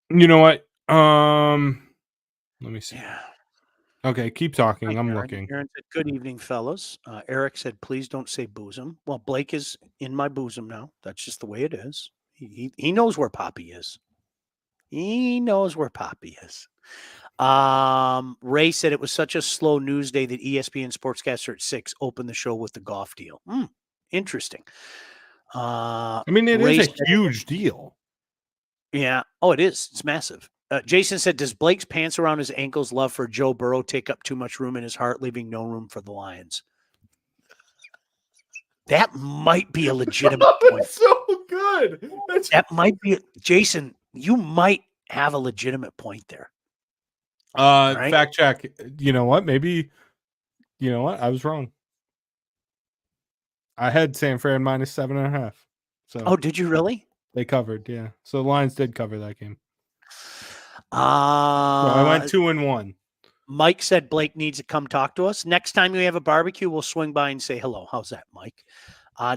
You know what? Let me see. Yeah. Okay, keep talking. Hi, I'm Aaron. looking. Aaron said, good evening, fellas. Eric said, please don't say bosom. Well, Blake is in my bosom now. That's just the way it is. He knows where Poppy is. He knows where Poppy is. Ray said it was such a slow news day that ESPN Sportscaster at 6 opened the show with the golf deal. Interesting. I mean, it is a huge deal. Yeah. Oh, it is. It's massive. Jason said, does Blake's pants around his ankles love for Joe Burrow take up too much room in his heart, leaving no room for the Lions? That might be a legitimate point. That's so good. That might be Jason. You might have a legitimate point there. Right? Fact check. You know what? Maybe. You know what? I was wrong. I had San Fran minus 7.5. So. Did you really? They covered, yeah. So the Lions did cover that game. So I went 2-1. Mike said Blake needs to come talk to us. Next time we have a barbecue, we'll swing by and say hello. How's that, Mike?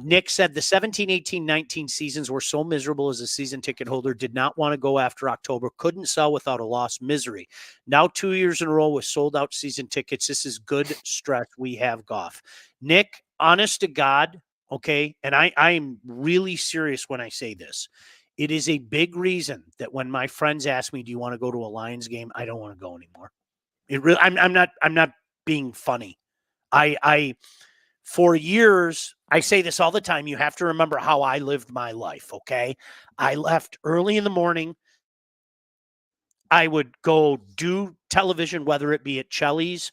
Nick said the 17, 18, 19 seasons were so miserable as a season ticket holder, did not want to go after October, couldn't sell without a loss, misery. Now 2 years in a row with sold out season tickets. This is good stress. We have Goff. Nick, honest to God, okay, and I'm really serious when I say this. It is a big reason that when my friends ask me, do you want to go to a Lions game? I don't want to go anymore. It really, I'm not being funny. For years, I say this all the time. You have to remember how I lived my life. Okay. I left early in the morning. I would go do television, whether it be at Chelly's,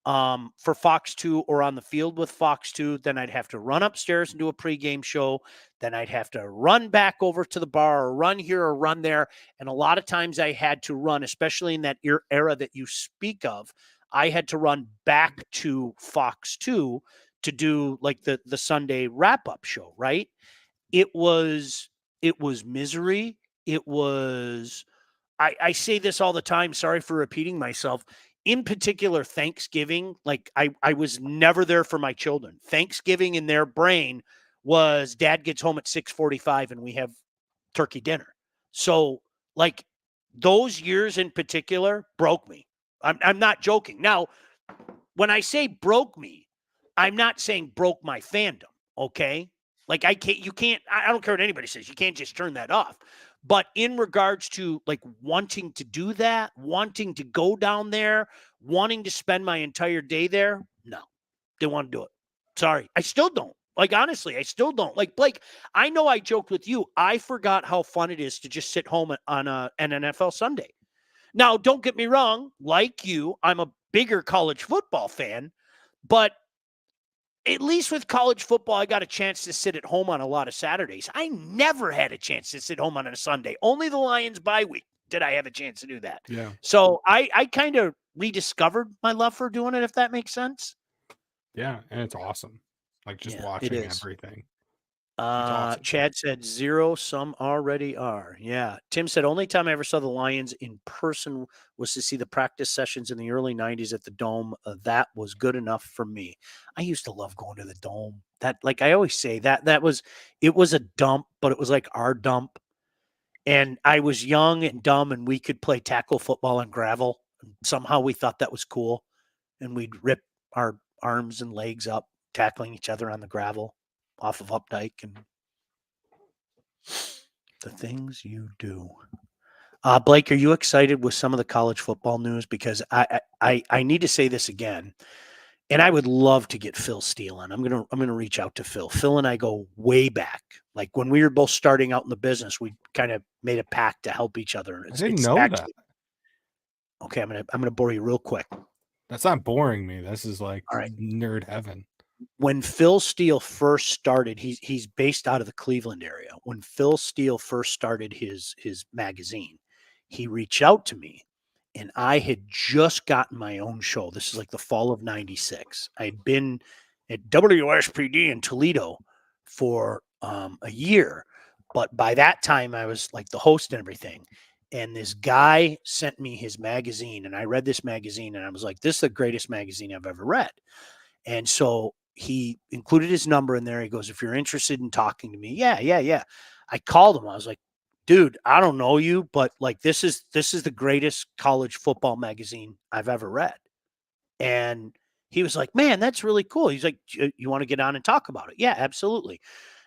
for Fox 2 or on the field with Fox 2. Then I'd have to run upstairs and do a pregame show. Then I'd have to run back over to the bar or run here or run there. And a lot of times I had to run, especially in that era that you speak of, I had to run back to Fox 2 to do like the Sunday wrap-up show, right? It was misery. It was, I say this all the time, sorry for repeating myself. In particular, Thanksgiving, like I was never there for my children. Thanksgiving in their brain was dad gets home at 6:45 and we have turkey dinner. So like those years in particular broke me. I'm not joking. Now, when I say broke me, I'm not saying broke my fandom. Okay. Like I don't care what anybody says. You can't just turn that off. But in regards to like wanting to do that, wanting to go down there, wanting to spend my entire day there, no, didn't want to do it. Sorry. I still don't. Like, honestly, I still don't. Like, Blake, I know I joked with you. I forgot how fun it is to just sit home on an NFL Sunday. Now, don't get me wrong. Like you, I'm a bigger college football fan, but at least with college football, I got a chance to sit at home on a lot of Saturdays. I never had a chance to sit home on a Sunday. Only the Lions bye week did I have a chance to do that. Yeah. So I kind of rediscovered my love for doing it, if that makes sense. Yeah, and it's awesome. Like just Yeah, it watching is. everything. Awesome. Chad said 0. Some already are. Yeah. Tim said only time I ever saw the Lions in person was to see the practice sessions in the early 90s at the Dome. That was good enough for me. I used to love going to the Dome. That, like I always say, it was a dump, but it was like our dump. And I was young and dumb, and we could play tackle football on gravel. Somehow we thought that was cool, and we'd rip our arms and legs up tackling each other on the gravel off of Updike, and the things you do. Blake, are you excited with some of the college football news? Because I need to say this again, and I would love to get Phil Steele on. I'm gonna reach out to Phil. Phil and I go way back. Like when we were both starting out in the business, we kind of made a pact to help each other. I didn't know that. Okay, I'm gonna bore you real quick. That's not boring me. This is like All right. nerd heaven. When Phil Steele first started, he's based out of the Cleveland area. When Phil Steele first started his magazine, he reached out to me, and I had just gotten my own show. This is like the fall of '96. I'd been at WSPD in Toledo for a year, but by that time I was like the host and everything. And this guy sent me his magazine, and I read this magazine, and I was like, "This is the greatest magazine I've ever read." And so he included his number in there. He goes, "If you're interested in talking to me," yeah. I called him. I was like, "Dude, I don't know you, but like this is the greatest college football magazine I've ever read." And he was like, "Man, that's really cool." He's like, "You want to get on and talk about it?" Yeah, absolutely.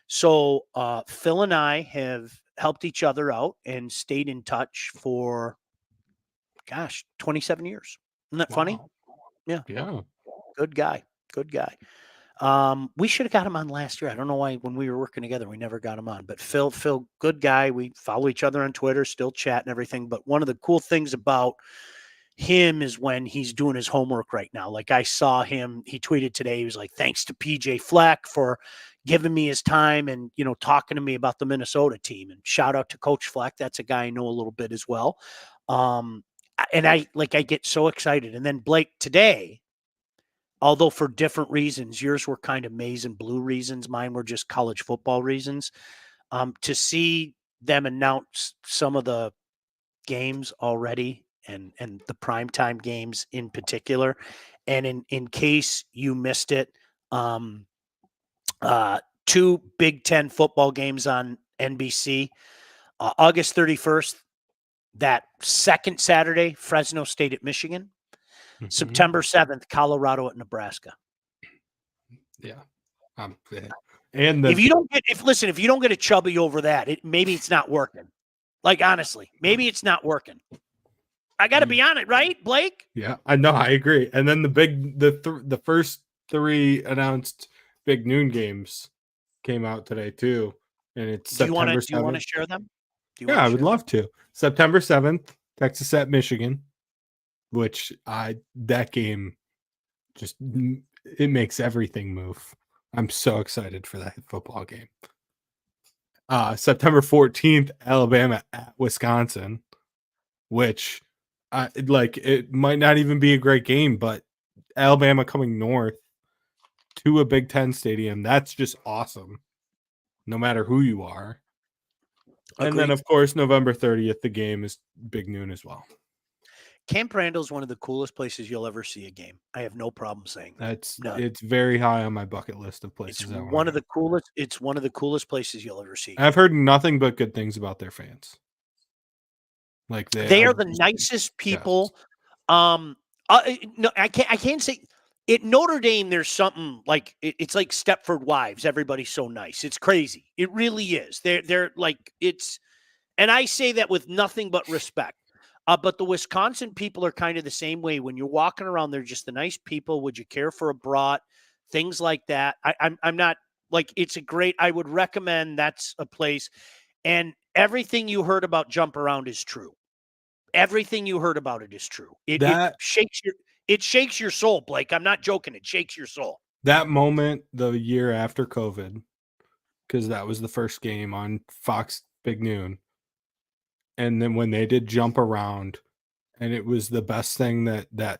So Phil and I have helped each other out and stayed in touch for, 27 years. Isn't that funny? Wow. Yeah. Yeah. Good guy. We should have got him on last year. I don't know why when we were working together, we never got him on. But Phil, good guy. We follow each other on Twitter, still chat and everything. But one of the cool things about him is when he's doing his homework right now. Like I saw him, he tweeted today, he was like, "Thanks to PJ Fleck for giving me his time and, talking to me about the Minnesota team." And shout out to Coach Fleck. That's a guy I know a little bit as well. And I get so excited. And then Blake today, although for different reasons, yours were kind of maize and blue reasons. Mine were just college football reasons. To see them announce some of the games already and the primetime games in particular. And in case you missed it, 2 Big Ten football games on NBC. August 31st, that second Saturday, Fresno State at Michigan. Mhm. September 7th, Colorado at Nebraska. Yeah. And if you don't get a chubby over that, maybe it's not working. Like, honestly, maybe it's not working. I got to be on it, right, Blake? Yeah, I know. I agree. And then the first 3 announced big noon games came out today too. And it's September 7th. Do you want to share them? Yeah, I would love to. September 7th, Texas at Michigan, which that game just, it makes everything move. I'm so excited for that football game. September 14th, Alabama at Wisconsin, which it might not even be a great game, but Alabama coming north to a Big Ten stadium, that's just awesome, no matter who you are. Agreed. And then, of course, November 30th, the game is big noon as well. Camp Randall is one of the coolest places you'll ever see a game. I have no problem saying that. It's very high on my bucket list of places. It's one of the coolest places you'll ever see. I've heard nothing but good things about their fans. Like They are the nicest people. No, I can't say at Notre Dame. There's something like it's like Stepford Wives. Everybody's so nice. It's crazy. It really is. They're like it's, and I say that with nothing but respect. But the Wisconsin people are kind of the same way. When you're walking around, they're just the nice people. Would you care for a brat? Things like that. I'm not like it's a great. I would recommend that's a place. And everything you heard about Jump Around is true. Everything you heard about it is true. It shakes your soul, Blake. I'm not joking. It shakes your soul. That moment, the year after COVID, because that was the first game on Fox Big Noon. And then when they did Jump Around, and it was the best thing that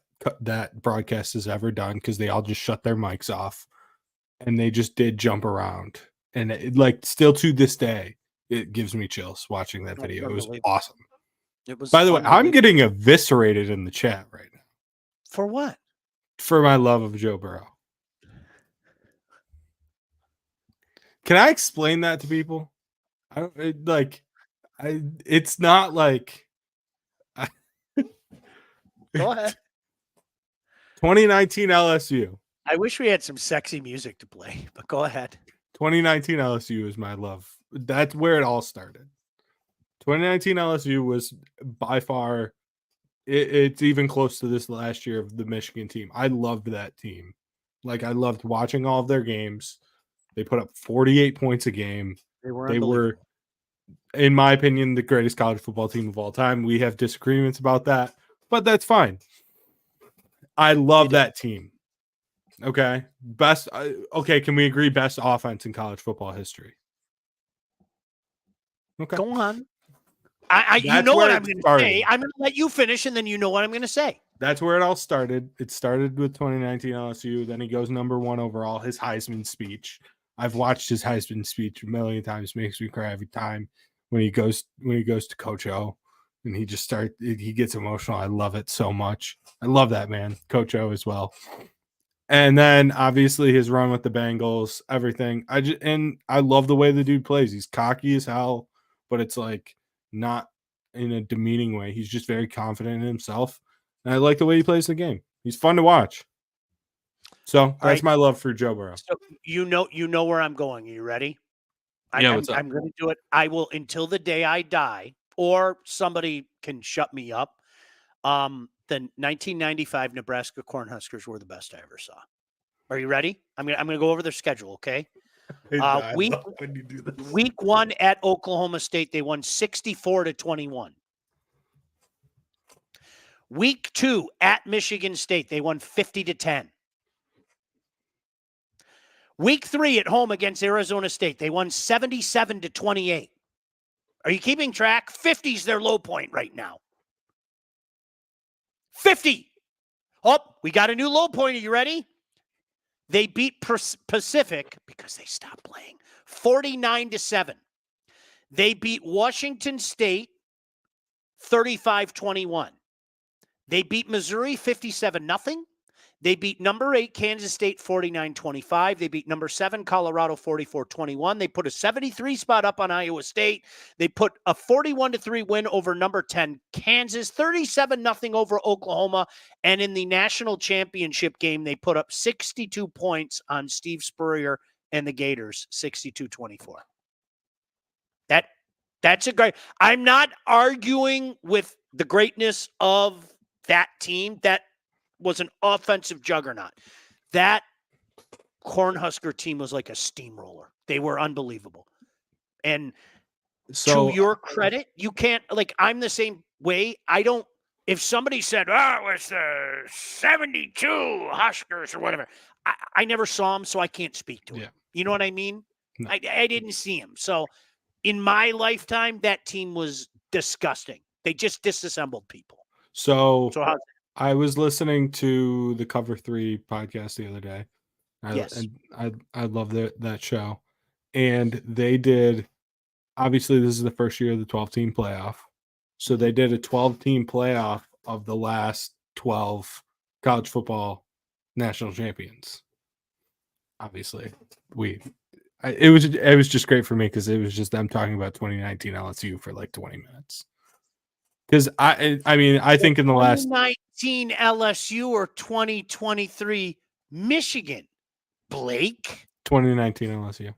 broadcast has ever done, because they all just shut their mics off and they just did Jump Around. And it, like, still to this day, it gives me chills watching that video. It was awesome. It was. By the way, I'm getting eviscerated in the chat right now. For what? For my love of Joe Burrow. Can I explain that to people? It's not like. Go ahead. 2019 LSU. I wish we had some sexy music to play, but go ahead. 2019 LSU is my love. That's where it all started. 2019 LSU was by far, it's even close to this last year of the Michigan team. I loved that team. Like, I loved watching all of their games. They put up 48 points a game. They were, in my opinion, the greatest college football team of all time. We have disagreements about that, but that's fine. I love that team. Okay. Can we agree best offense in college football history? Okay. Go on. You know what I'm going to say. I'm going to let you finish, and then you know what I'm going to say. That's where it all started. It started with 2019 LSU. Then he goes number 1 overall. His Heisman speech. I've watched his Heisman speech a million times. Makes me cry every time when he goes to Coach O, and he gets emotional. I love it so much. I love that man, Coach O as well. And then obviously his run with the Bengals, everything. I love the way the dude plays. He's cocky as hell, but it's like not in a demeaning way. He's just very confident in himself. And I like the way he plays the game. He's fun to watch. So that's my love for Joe Burrow. So you know where I'm going. Are you ready? What's up? I'm going to do it. I will until the day I die, or somebody can shut me up. The 1995 Nebraska Cornhuskers were the best I ever saw. Are you ready? I'm gonna go over their schedule. Okay. Week 1 at Oklahoma State, they won 64-21. Week 2 at Michigan State, they won 50-10. Week 3 at home against Arizona State, they won 77-28. Are you keeping track? 50 is their low point right now. 50. Oh, we got a new low point. Are you ready? They beat Pacific because they stopped playing 49-7. They beat Washington State 35-21. They beat Missouri 57-0. They beat number 8 Kansas State 49-25. They beat number 7 Colorado 44-21. They put a 73 spot up on Iowa State. They put a 41-3 win over number 10 Kansas, 37-0 over Oklahoma, and in the national championship game, they put up 62 points on Steve Spurrier and the Gators, 62-24. That's a great. I'm not arguing with the greatness of that team. That was an offensive juggernaut. That Cornhusker team was like a steamroller. They were unbelievable. And So, to your credit, you can't, like, I'm the same way. If somebody said, it was the 72 Huskers or whatever, I never saw them, so I can't speak to it. You know what I mean? No. I didn't see them. So in my lifetime, that team was disgusting. They just disassembled people. So I was listening to the Cover 3 podcast the other day. I love that show. And they did, obviously this is the first year of the 12-team playoff. So they did a 12-team playoff of the last 12 college football national champions. Obviously, it was just great for me because it was just them talking about 2019 LSU for like 20 minutes. Because I think in the last 2019 LSU or 2023 Michigan, Blake. 2019 LSU,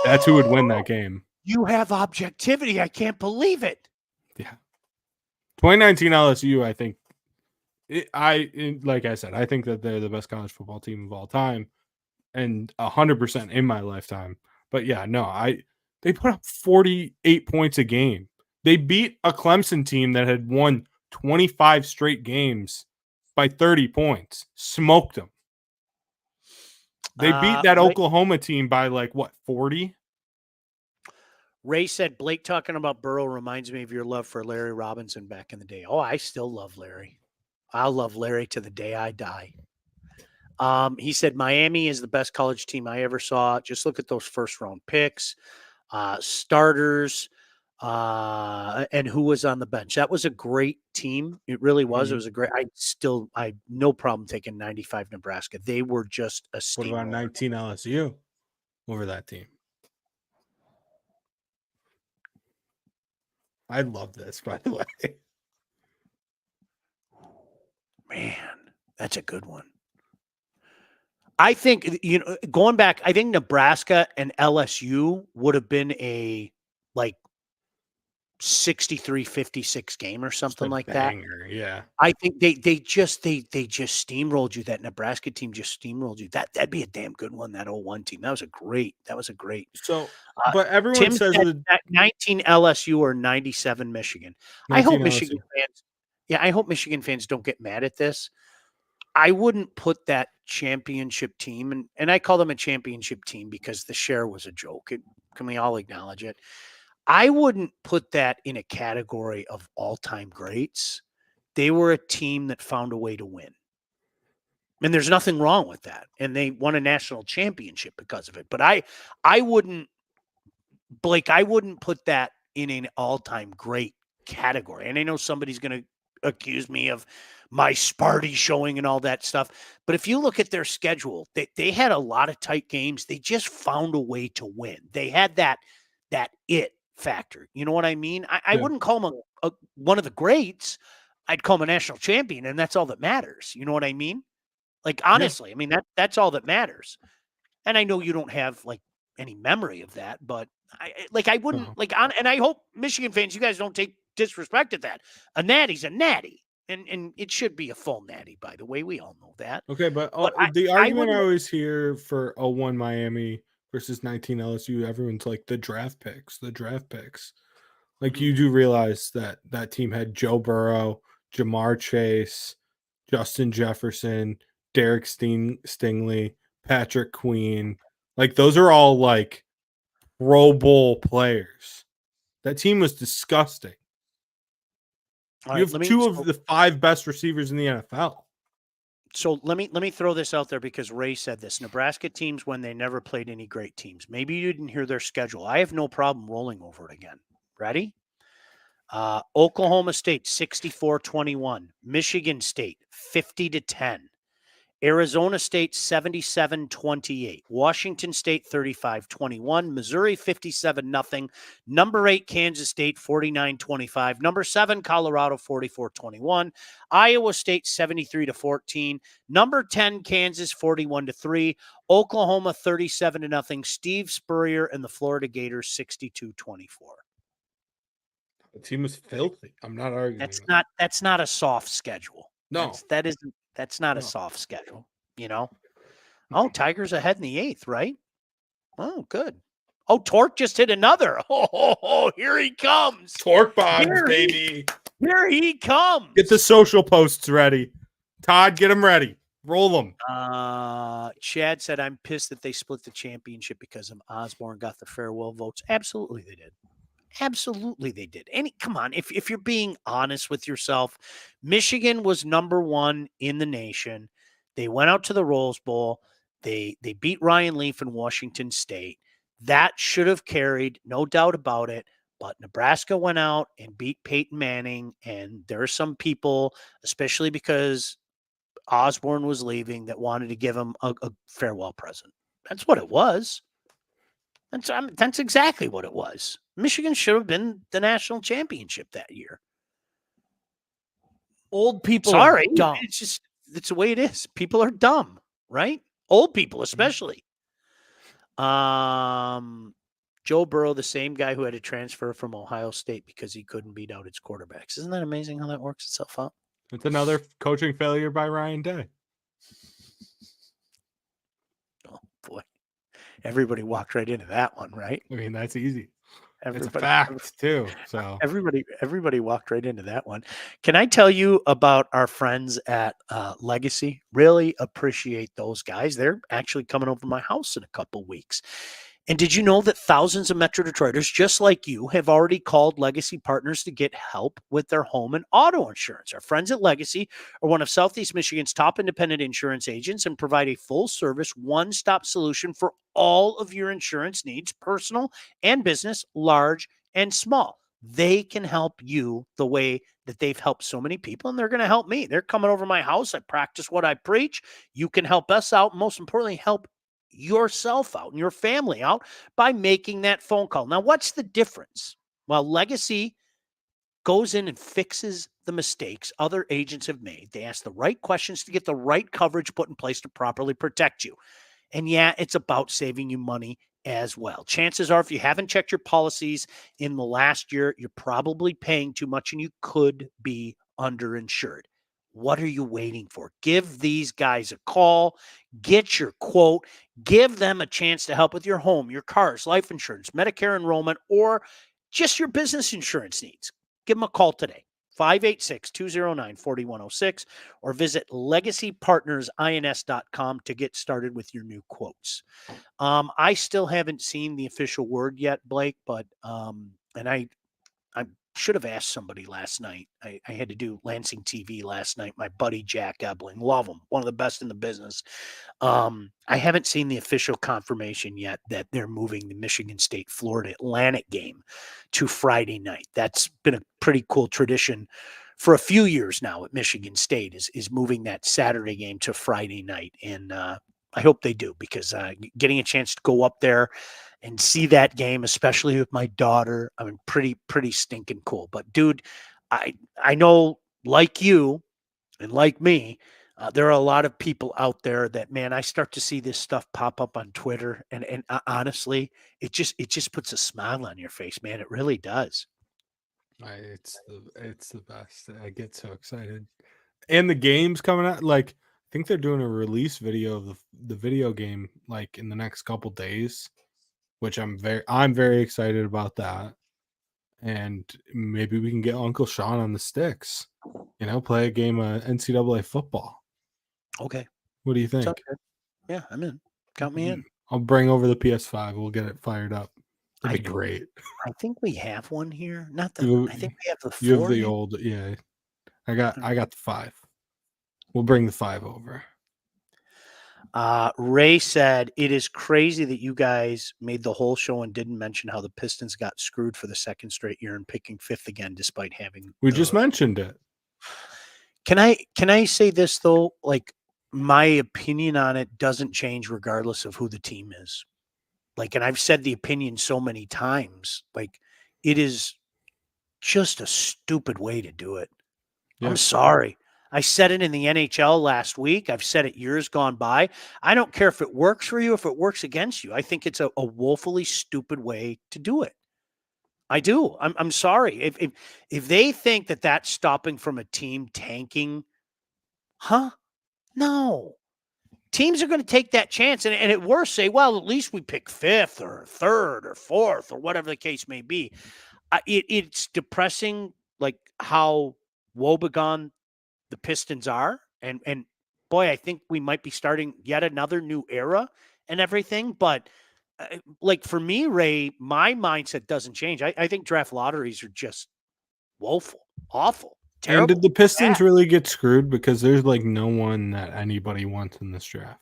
that's who would win that game. You have objectivity. I can't believe it. Yeah, 2019 LSU. I think like I said, I think that they're the best college football team of all time, and 100% in my lifetime. But yeah, no, they put up 48 points a game. They beat a Clemson team that had won 25 straight games by 30 points. Smoked them. They beat that Oklahoma team by 40? Ray said, Blake talking about Burrow reminds me of your love for Larry Robinson back in the day. Oh, I still love Larry. I'll love Larry to the day I die. He said, Miami is the best college team I ever saw. Just look at those first round picks, starters, and who was on the bench. That was a great team. It really was. Mm-hmm. It was a great, I no problem taking 95 Nebraska. They were just a steamroller. What about 19 LSU over that team? I love this, by the way. Man, that's a good one. I think, going back, I think Nebraska and LSU would have been a 63-56 game or something like banger, that. Yeah. I think they just steamrolled you. That Nebraska team just steamrolled you. That'd be a damn good one. That 01 team. That was a great. So, but everyone Tim says said 19 LSU or 97 Michigan. I hope Michigan fans. Yeah, I hope Michigan fans don't get mad at this. I wouldn't put that championship team, and I call them a championship team because the share was a joke. Can we all acknowledge it? I wouldn't put that in a category of all-time greats. They were a team that found a way to win. And there's nothing wrong with that. And they won a national championship because of it. But I wouldn't, Blake, I wouldn't put that in an all-time great category. And I know somebody's going to accuse me of my Sparty showing and all that stuff. But if you look at their schedule, they had a lot of tight games. They just found a way to win. They had that it factor. You know what I mean? I wouldn't call them one of the greats. I'd call him a national champion, and that's all that matters. You know what I mean? Honestly, I mean, that's all that matters. And I know you don't have any memory of that, but I wouldn't and I hope Michigan fans, you guys don't take disrespect at that. A natty's a natty. And it should be a full natty, by the way. We all know that. Okay, but the argument I always hear for 01 Miami versus 19 LSU, everyone's like the draft picks. You do realize that team had Joe Burrow, Jamar Chase, Justin Jefferson, Derek Stingley, Patrick Queen. Those are all Pro Bowl players. That team was disgusting. You have two of the 5 best receivers in the NFL. So let me throw this out there because Ray said this. Nebraska teams, when they never played any great teams. Maybe you didn't hear their schedule. I have no problem rolling over it again. Ready? Oklahoma State 64-21. Michigan State 50-10. Arizona State 77-28. Washington State 35-21. Missouri 57-0. Number 8 Kansas State 49-25. Number 7 Colorado 44-21. Iowa State 73-14. Number 10 Kansas 41-3. Oklahoma 37-0. Steve Spurrier and the Florida Gators 62-24. The team was filthy. I'm not arguing. That's not a soft schedule. No. That's not a soft schedule, Oh, Tigers ahead in the 8th, right? Oh, good. Oh, Torque just hit another. Oh, here he comes. Torque bombs, baby. Here he comes. Get the social posts ready. Todd, get them ready. Roll them. Chad said, I'm pissed that they split the championship because Osborne got the farewell votes. Absolutely they did. Absolutely they did. Come on, if you're being honest with yourself, Michigan was number 1 in the nation. They went out to the Rose Bowl. They beat Ryan Leaf in Washington State. That should have carried, no doubt about it. But Nebraska went out and beat Peyton Manning, and there are some people, especially because Osborne was leaving, that wanted to give him a farewell present. That's what it was. That's exactly what it was. Michigan should have been the national championship that year. Old people Sorry, are dumb. it's the way it is. People are dumb, right? Old people, especially. Joe Burrow, the same guy who had to transfer from Ohio State because he couldn't beat out its quarterbacks. Isn't that amazing how that works itself out? It's another coaching failure by Ryan Day. Oh boy, everybody walked right into that one, right? I mean, that's easy. It's a Everybody, fact too. So everybody walked right into that one. Can I tell you about our friends at Legacy? Really appreciate those guys. They're actually coming over to my house in a couple weeks. And did you know that thousands of Metro Detroiters, just like you, have already called Legacy Partners to get help with their home and auto insurance? Our friends at Legacy are one of Southeast Michigan's top independent insurance agents and provide a full-service, one-stop solution for all of your insurance needs, personal and business, large and small. They can help you the way that they've helped so many people, and they're going to help me. They're coming over to my house. I practice what I preach. You can help us out. Most importantly, help yourself out and your family out by making that phone call. Now, what's the difference? Well, Legacy goes in and fixes the mistakes other agents have made. They ask the right questions to get the right coverage put in place to properly protect you. And yeah, it's about saving you money as well. Chances are, if you haven't checked your policies in the last year, you're probably paying too much and you could be underinsured. What are you waiting for? Give these guys a call, get your quote, give them a chance to help with your home, your cars, life insurance, Medicare enrollment, or just your business insurance needs. Give them a call today, 586-209-4106, or visit legacypartnersins.com to get started with your new quotes. I still haven't seen the official word yet, Blake, but and I should have asked somebody last night. I had to do Lansing TV last night. My buddy Jack Ebling, love him, one of the best in the business. I haven't seen the official confirmation yet that they're moving the Michigan State Florida Atlantic game to Friday night. That's been a pretty cool tradition for a few years now at Michigan State, is moving that Saturday game to Friday night. And I hope they do, because getting a chance to go up there and see that game, especially with my daughter, I mean, pretty stinking cool. But dude, I know, like you and like me, there are a lot of people out there that, man, I start to see this stuff pop up on Twitter, and honestly, it just puts a smile on your face, man. It really does. it's the best. I get so excited. And the game's coming out. Like, I think they're doing a release video of the video game like in the next couple days, which I'm very excited about that. And maybe we can get Uncle Sean on the sticks, play a game of NCAA football. Okay. What do you think? Yeah, I'm in. Count me in. I'll bring over the PS5. We'll get it fired up. That'd be great. I think we have one here. Not the. I think we have the 4. You have the old, yeah. I got the 5. We'll bring the 5 over. Ray said, it is crazy that you guys made the whole show and didn't mention how the Pistons got screwed for the second straight year and picking 5th again, despite having. We just mentioned it. Can I say this though? Like, my opinion on it doesn't change regardless of who the team is. Like, and I've said the opinion so many times, like, it is just a stupid way to do it. Yeah. I'm sorry. I said it in the NHL last week. I've said it years gone by. I don't care if it works for you, if it works against you. I think it's a woefully stupid way to do it. I do. I'm sorry. If they think that that's stopping from a team tanking, no. Teams are going to take that chance, and at worst say, well, at least we pick 5th or 3rd or 4th or whatever the case may be. It's depressing, like how woebegone the Pistons are, and boy, I think we might be starting yet another new era and everything. But like, for me, Ray, my mindset doesn't change. I think draft lotteries are just woeful, awful, terrible. And did the Pistons really get screwed? Because there's like no one that anybody wants in this draft.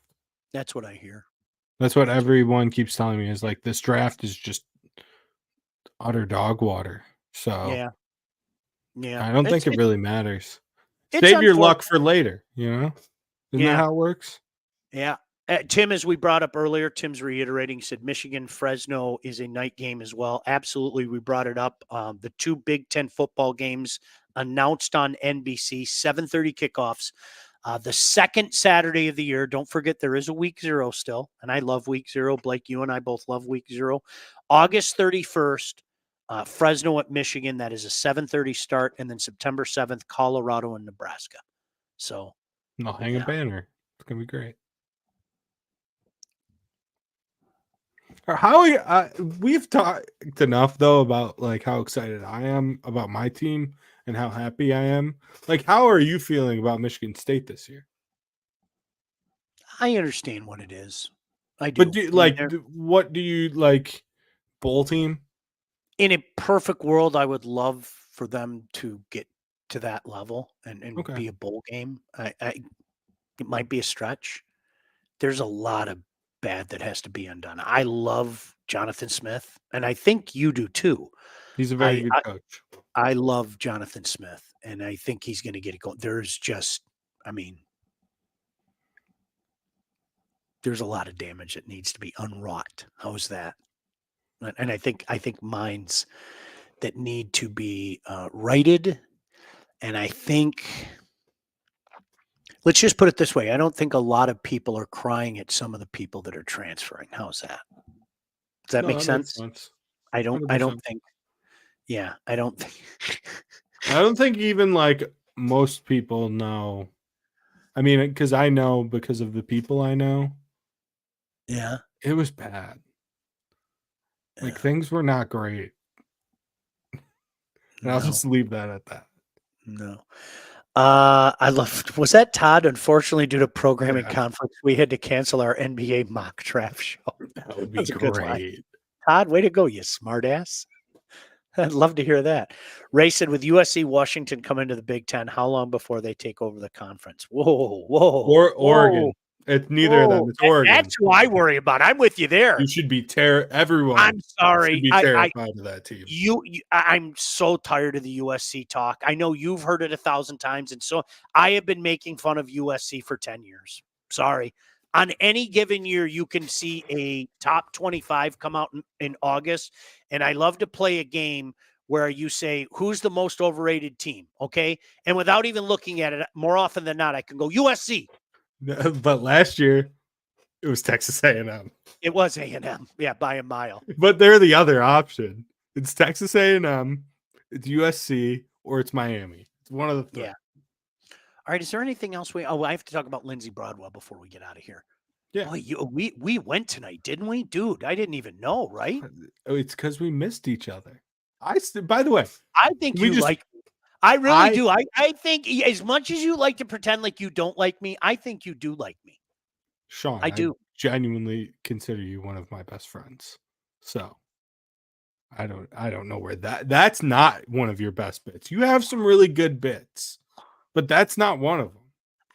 That's what I hear. That's what everyone keeps telling me, is like, this draft is just utter dog water. So yeah, I don't think it really matters. It's Save your luck for later, Isn't that how it works? Yeah. Tim, as we brought up earlier, Tim's reiterating, said Michigan Fresno is a night game as well. Absolutely, we brought it up. The 2 Big Ten football games announced on NBC, 7:30 kickoffs. The second Saturday of the year. Don't forget there is a week 0 still, and I love week 0. Blake, you and I both love week 0. August 31st, Fresno at Michigan. That is a 7:30 start, and then September 7th, Colorado and Nebraska. So I'll hang a banner. It's gonna be great. How we've talked enough though about like how excited I am about my team and how happy I am. Like, how are you feeling about Michigan State this year? I understand what it is. I do. But do, I mean, like, what do you like? Bowl team? in a perfect world, I would love for them to get to that level and Okay. be a bowl game. It might be a stretch. There's a lot of bad that has to be undone. I love Jonathan Smith, and I think you do too. He's a very good coach. I love Jonathan Smith, and I think he's going to get it going. There's just, I mean, there's a lot of damage that needs to be unwrought. How's that? And I think minds that need to be righted. And I think, let's just put it this way. I don't think a lot of people are crying at some of the people that are transferring. How's that? Does that make sense? I don't 100%. think, yeah, I don't think. I don't think even like most people know. I mean, because I know because of the people I know. Yeah. It was bad. Like, Yeah. things were not great. And I'll just leave that at that. No. I love, was that Todd? Unfortunately, due to programming conflicts, we had to cancel our NBA mock draft show. That would be great. Todd, way to go, you smartass. I'd love to hear that. Ray said, with USC Washington coming to the Big Ten, how long before they take over the conference? Whoa. Or Oregon. It's neither of them. It's Oregon. That's who I worry about. I'm with you there. You should be everyone. I'm sorry. Should be terrified of that team. I'm so tired of the USC talk. I know you've heard it 1,000 times, and so I have been making fun of USC for 10 years. Sorry. On any given year, you can see a top 25 come out in August, and I love to play a game where you say, who's the most overrated team, okay? And without even looking at it, more often than not, I can go USC. But last year, it was Texas A&M. It was A&M, yeah, by a mile. But they're the other option. It's Texas A&M, it's USC, or it's Miami. It's one of the three. Yeah. All right, is there anything else I have to talk about Lindsey Broadwell before we get out of here. Yeah. Boy, we went tonight, didn't we? Dude, I didn't even know, right? It's because we missed each other. By the way, I think you like me. I really do. I think as much as you like to pretend like you don't like me, I think you do like me. Sean, I do. Genuinely consider you one of my best friends. So I don't know where that's not one of your best bits. You have some really good bits, but that's not one of them.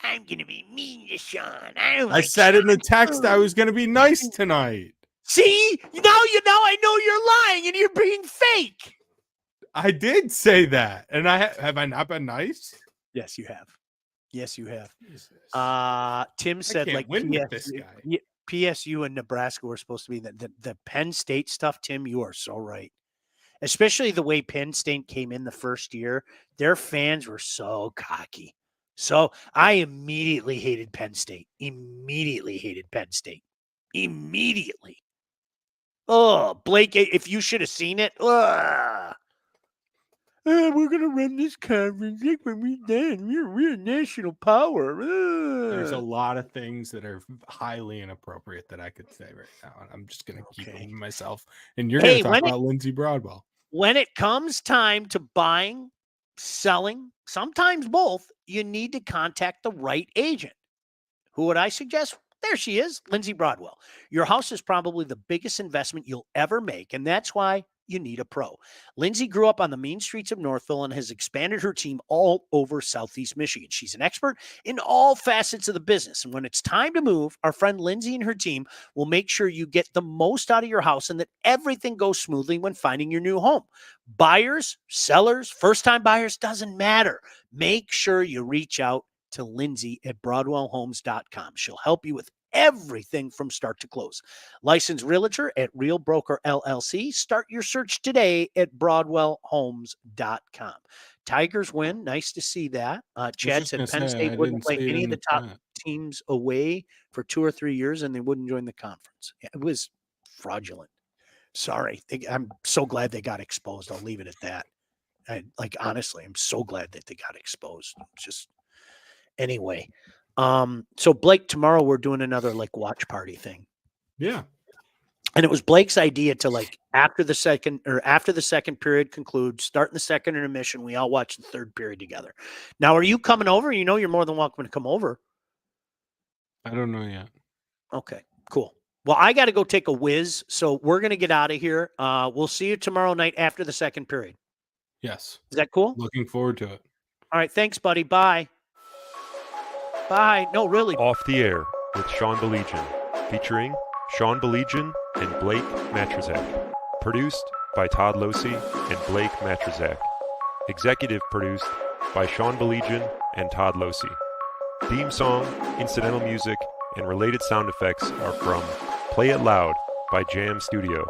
I'm gonna be mean to Sean. I said in the text I was gonna be nice tonight. See, now I know you're lying and you're being fake. I did say that, and have I not been nice? Yes, you have. Yes, you have. Jesus. Tim said, like, PSU and Nebraska were supposed to be the Penn State stuff. Tim, you are so right. Especially the way Penn State came in the first year, their fans were so cocky. So I immediately hated Penn State. Immediately. Oh, Blake, if you should have seen it. We're going to run this conference when we're done. We're a national power. There's a lot of things that are highly inappropriate that I could say right now. And I'm just going to keep it myself. And you're going to talk about Lindsey Broadwell. When it comes time to buying, selling, sometimes both, you need to contact the right agent. Who would I suggest? There she is, Lindsey Broadwell. Your house is probably the biggest investment you'll ever make, and that's why you need a pro. Lindsey grew up on the mean streets of Northville and has expanded her team all over Southeast Michigan. She's an expert in all facets of the business. And when it's time to move, our friend Lindsey and her team will make sure you get the most out of your house and that everything goes smoothly when finding your new home. Buyers, sellers, first-time buyers, doesn't matter. Make sure you reach out to Lindsey at BroadwellHomes.com. She'll help you with everything from start to close. Licensed realtor at Real Broker LLC. Start your search today at BroadwellHomes.com. Tigers win. Nice to see that. Chad said Penn State wouldn't play any of the top teams away for 2 or 3 years, and they wouldn't join the conference. It was fraudulent. Sorry. I'm so glad they got exposed. I'll leave it at that. Honestly, I'm so glad that they got exposed. Just anyway. So Blake, tomorrow we're doing another watch party thing. Yeah. And it was Blake's idea to after the second period concludes, start in the second intermission, we all watch the third period together. Now, are you coming over? You're more than welcome to come over. I don't know yet. Okay, cool. Well, I got to go take a whiz, so we're going to get out of here. We'll see you tomorrow night after the second period. Yes. Is that cool? Looking forward to it. All right, thanks, buddy. Bye. Bye. No, really. Off the Air with Sean Baligian, featuring Sean Baligian and Blake Majchrzak. Produced by Todd Losey and Blake Majchrzak. Executive produced by Sean Baligian and Todd Losey. Theme song, incidental music, and related sound effects are from Play It Loud by Jam Studio.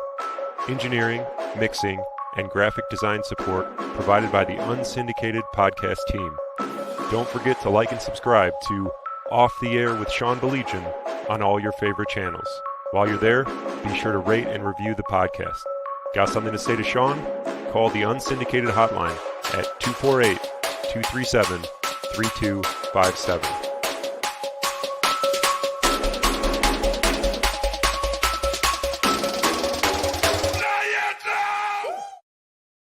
Engineering, mixing, and graphic design support provided by the Unsyndicated podcast team. Don't forget to like and subscribe to Off the Air with Sean Baligian on all your favorite channels. While you're there, be sure to rate and review the podcast. Got something to say to Sean? Call the Unsyndicated hotline at 248-237-3257.